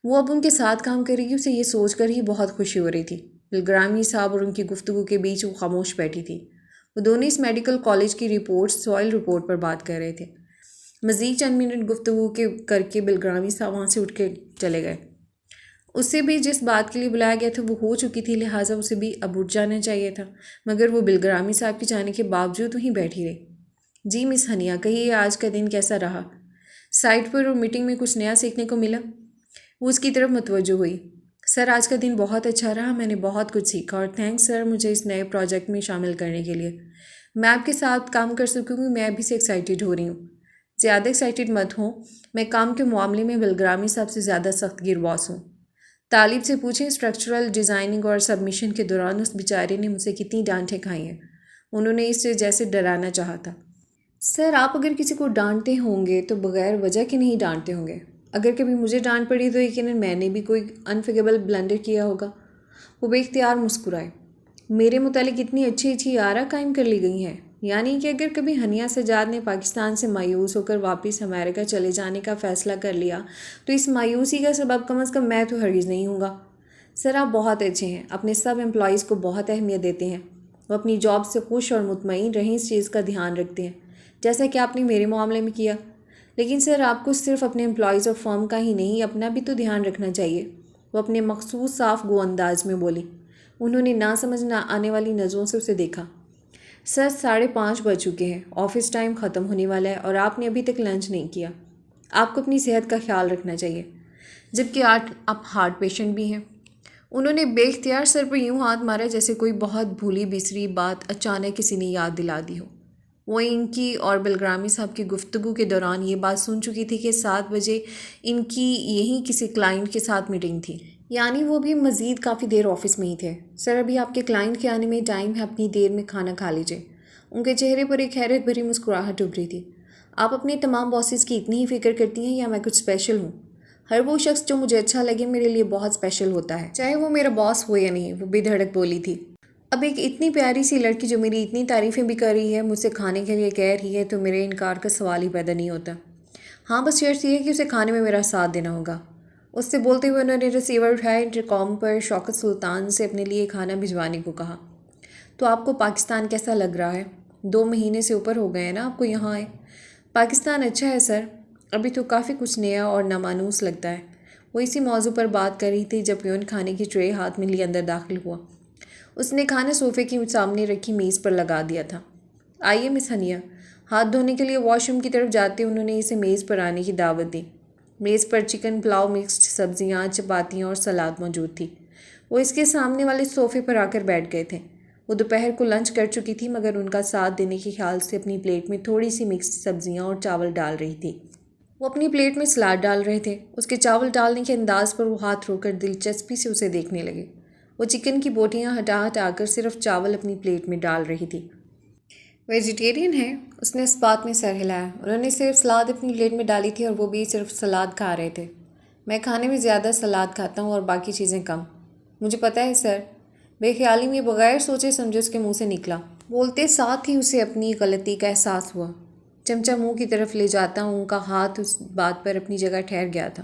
وہ اب ان کے ساتھ کام کرے گی، اسے یہ سوچ کر ہی بہت خوشی ہو رہی تھی۔ بلگرامی صاحب اور ان کی گفتگو کے بیچ وہ خاموش بیٹھی تھی۔ وہ دونوں اس میڈیکل کالج کی سوائل رپورٹ پر بات کر رہے تھے۔ مزید چند منٹ گفتگو کر کے بلگرامی صاحب وہاں سے اٹھ کے چلے گئے۔ اسے بھی جس بات کے لیے بلایا گیا تھا وہ ہو چکی تھی، لہٰذا اسے بھی اب اٹھ جانا چاہیے تھا، مگر وہ بلگرامی صاحب کے جانے کے باوجود وہیں بیٹھی رہی۔ جی مس ہنیا، کہیے آج کا دن کیسا رہا؟ سائٹ پر اور میٹنگ میں کچھ نیا سیکھنے کو ملا؟ وہ اس کی طرف متوجہ ہوئی۔ سر آج کا دن بہت اچھا رہا، میں نے بہت کچھ سیکھا، اور تھینکس سر مجھے اس نئے پروجیکٹ میں شامل کرنے کے لیے۔ میں آپ کے ساتھ کام کر سکوں گی، میں ابھی سے ایکسائٹیڈ ہو رہی ہوں۔ زیادہ ایکسائٹیڈ مت ہوں، میں کام کے معاملے میں بلگرامی صاحب سے زیادہ سخت گیر باز ہوں۔ طالب سے پوچھیں اسٹرکچرل ڈیزائننگ اور سبمیشن کے دوران اس بیچارے نے مجھ سے کتنی ڈانٹیں کھائی ہیں۔ انہوں نے اسے جیسے ڈرانا چاہا تھا۔ سر آپ اگر کسی کو ڈانٹتے ہوں گے تو بغیر وجہ کے نہیں ڈانٹتے ہوں گے۔ اگر کبھی مجھے ڈانٹ پڑی تو یقیناً میں نے بھی کوئی انفارگیبل بلنڈر کیا ہوگا۔ وہ بے اختیار مسکرائے۔ میرے متعلق اتنی اچھی اچھی آرا قائم کر لی گئی ہیں، یعنی کہ اگر کبھی ہنیا سجاد نے پاکستان سے مایوس ہو کر واپس امریکہ چلے جانے کا فیصلہ کر لیا تو اس مایوسی کا سبب کم از کم میں تو ہرگز نہیں ہوں گا۔ سر آپ بہت اچھے ہیں، اپنے سب امپلائیز کو بہت اہمیت دیتے ہیں، وہ اپنی جاب سے خوش اور مطمئن رہیں، اس چیز کا دھیان رکھتے ہیں جیسا کہ آپ نے میرے معاملے میں کیا۔ لیکن سر آپ کو صرف اپنے امپلائیز اور فرم کا ہی نہیں اپنا بھی تو دھیان رکھنا چاہیے، وہ اپنے مخصوص صاف گو انداز میں بولی۔ انہوں نے نہ سمجھ نہ آنے والی نظروں سے اسے دیکھا۔ سر 5:30 بج چکے ہیں، آفس ٹائم ختم ہونے والا ہے اور آپ نے ابھی تک لنچ نہیں کیا۔ آپ کو اپنی صحت کا خیال رکھنا چاہیے، جبکہ آپ ہارٹ پیشنٹ بھی ہیں۔ انہوں نے بے اختیار سر پر یوں ہاتھ مارا جیسے کوئی بہت بھولی بسری بات اچانک کسی نے یاد دلا دی ہو۔ وہ ان کی اور بلگرامی صاحب کی گفتگو کے دوران یہ بات سن چکی تھی کہ 7 بجے ان کی یہیں کسی کلائنٹ کے ساتھ میٹنگ تھی، یعنی وہ بھی مزید کافی دیر آفس میں ہی تھے۔ سر ابھی آپ کے کلائنٹ کے آنے میں ٹائم ہے، اپنی دیر میں کھانا کھا لیجیے۔ ان کے چہرے پر ایک حیرت بھری مسکراہٹ ابھری تھی۔ آپ اپنے تمام باسز کی اتنی ہی فکر کرتی ہیں یا میں کچھ اسپیشل ہوں؟ ہر وہ شخص جو مجھے اچھا لگے میرے لیے بہت اسپیشل ہوتا ہے، چاہے وہ میرا باس ہو یا نہیں، وہ بے دھڑک بولی تھی۔ اب ایک اتنی پیاری سی لڑکی جو میری اتنی تعریفیں بھی کر رہی ہے، مجھ سے کھانے کے لیے کہہ رہی ہے تو میرے انکار کا سوال ہی پیدا نہیں ہوتا۔ ہاں بس شرط یہ ہے کہ اسے کھانے میں میرا ساتھ دینا ہوگا۔ اس سے بولتے ہوئے انہوں نے ریسیور اٹھایا، انٹرکام پر شوکت سلطان سے اپنے لیے کھانا بھجوانے کو کہا۔ تو آپ کو پاکستان کیسا لگ رہا ہے؟ 2 مہینے سے اوپر ہو گئے ہیں نا آپ کو یہاں آئے۔ پاکستان اچھا ہے سر، ابھی تو کافی کچھ نیا اور نامانوس لگتا ہے۔ وہ اسی موضوع پر بات کر رہی تھی جب پیون کھانے کی ٹرے ہاتھ میں لیے اندر داخل ہوا۔ اس نے کھانا صوفے کی سامنے رکھی میز پر لگا دیا تھا۔ آئیے مس ہنیا۔ ہاتھ دھونے کے لیے واش روم کی طرف جاتے انہوں نے اسے میز پر آنے کی دعوت دی۔ میز پر چکن پلاؤ، مکسڈ سبزیاں، چپاتیاں اور سلاد موجود تھی۔ وہ اس کے سامنے والے صوفے پر آ کر بیٹھ گئے تھے۔ وہ دوپہر کو لنچ کر چکی تھی مگر ان کا ساتھ دینے کے خیال سے اپنی پلیٹ میں تھوڑی سی مکسڈ سبزیاں اور چاول ڈال رہی تھی۔ وہ اپنی پلیٹ میں سلاد ڈال رہے تھے۔ اس کے چاول ڈالنے کے انداز پر وہ ہاتھ رو کر دلچسپی سے اسے دیکھنے لگے۔ وہ چکن کی بوٹیاں ہٹا ہٹا کر صرف چاول اپنی پلیٹ میں ڈال رہی تھی۔ ویجیٹیرین ہے؟ اس نے اس بات میں سر ہلایا۔ انہوں نے صرف سلاد اپنی پلیٹ میں ڈالی تھی اور وہ بھی صرف سلاد کھا رہے تھے۔ میں کھانے میں زیادہ سلاد کھاتا ہوں اور باقی چیزیں کم۔ مجھے پتہ ہے سر۔ بے خیالی میں بغیر سوچے سمجھے اس کے منہ سے نکلا۔ بولتے ساتھ ہی اسے اپنی غلطی کا احساس ہوا۔ چمچہ منہ کی طرف لے جاتا ان کا ہاتھ اس بات پر اپنی جگہ ٹھہر گیا تھا۔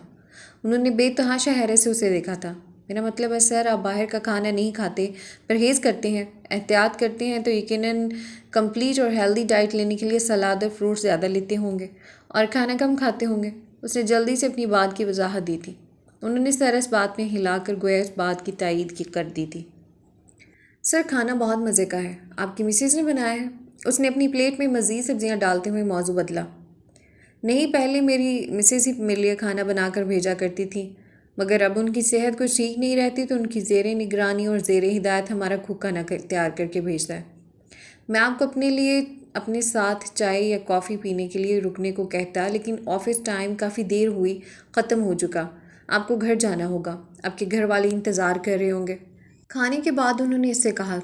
انہوں نے بے تحاشا حیرت سے اسے دیکھا تھا۔ میرا مطلب ہے سر، آپ باہر کا کھانا نہیں کھاتے، پرہیز کرتے ہیں، احتیاط کرتے ہیں تو یقیناً کمپلیٹ اور ہیلدی ڈائٹ لینے کے لیے سلاد اور فروٹ زیادہ لیتے ہوں گے اور کھانا کم کھاتے ہوں گے۔ اس نے جلدی سے اپنی بات کی وضاحت دی تھی۔ انہوں نے سر اس بات میں ہلا کر گویا اس بات کی تائید کر دی تھی۔ سر کھانا بہت مزے کا ہے، آپ کی مسز نے بنایا ہے؟ اس نے اپنی پلیٹ میں مزید سبزیاں ڈالتے ہوئے موضوع بدلا۔ نہیں، پہلے میری مسز ہی میرے لیے کھانا بنا کر بھیجا کرتی تھی، مگر اب ان کی صحت کچھ ٹھیک نہیں رہتی تو ان کی زیر نگرانی اور زیر ہدایت ہمارا کوک کھانا تیار کر کے بھیجتا ہے۔ میں آپ کو اپنے لیے اپنے ساتھ چائے یا کافی پینے کے لیے رکنے کو کہتا، لیکن آفس ٹائم کافی دیر ہوئی، ختم ہو چکا، آپ کو گھر جانا ہوگا، آپ کے گھر والے انتظار کر رہے ہوں گے۔ کھانے کے بعد انہوں نے اس سے کہا،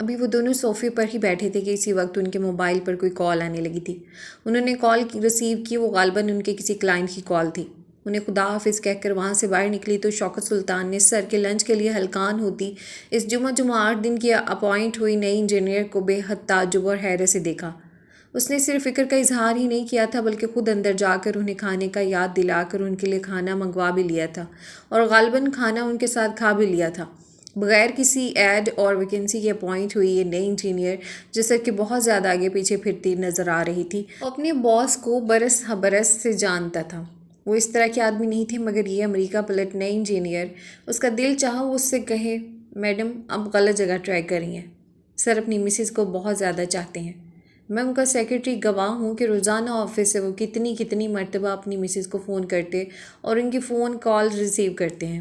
ابھی وہ دونوں صوفے پر ہی بیٹھے تھے کہ اسی وقت ان کے موبائل پر کوئی کال آنے لگی تھی۔ انہوں نے کال ریسیو کی، وہ غالباً ان کے کسی کلائنٹ کی کال تھی۔ انہیں خدا حافظ کہہ کر وہاں سے باہر نکلی تو شوکت سلطان نے سر کے لنچ کے لیے ہلکان ہوتی اس جمعہ 8 دن کی اپائنٹ ہوئی نئی انجینئر کو بے حد تعجب اور حیرت سے دیکھا۔ اس نے صرف فکر کا اظہار ہی نہیں کیا تھا بلکہ خود اندر جا کر انہیں کھانے کا یاد دلا کر ان کے لیے کھانا منگوا بھی لیا تھا، اور غالباً کھانا ان کے ساتھ کھا بھی لیا تھا۔ بغیر کسی ایڈ اور ویکینسی کے اپوائنٹ ہوئی یہ نئی انجینئر جیسا کہ بہت زیادہ آگے پیچھے پھرتی نظر آ رہی تھی، وہ اپنے باس کو برس برس سے جانتا تھا۔ وہ اس طرح کے آدمی نہیں تھے، مگر یہ امریکہ پلٹ نئی انجینئر، اس کا دل چاہا وہ اس سے کہے، میڈم اب غلط جگہ ٹرائی کر رہی ہیں، سر اپنی مسز کو بہت زیادہ چاہتے ہیں۔ میں ان کا سیکرٹری گواہ ہوں کہ روزانہ آفس سے وہ کتنی مرتبہ اپنی مسز کو فون کرتے اور ان کی فون کال ریسیو کرتے ہیں۔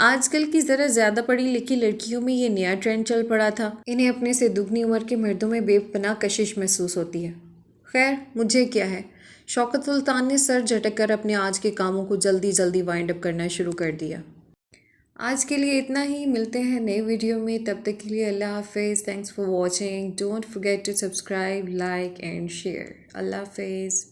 آج کل کی ذرا زیادہ پڑھی لکھی لڑکیوں میں یہ نیا ٹرینڈ چل پڑا تھا، انہیں اپنے سے دگنی عمر کے مردوں میں بے پناہ کشش محسوس ہوتی ہے۔ خیر مجھے کیا ہے، شوکت سلطان نے سر جھٹک کر اپنے آج کے کاموں کو جلدی وائنڈ اپ کرنا شروع کر دیا۔ آج کے لیے اتنا ہی، ملتے ہیں نئے ویڈیو میں، تب تک کے لیے اللہ حافظ۔ Thanks for watching, don't forget to subscribe, like and share. اللہ حافظ۔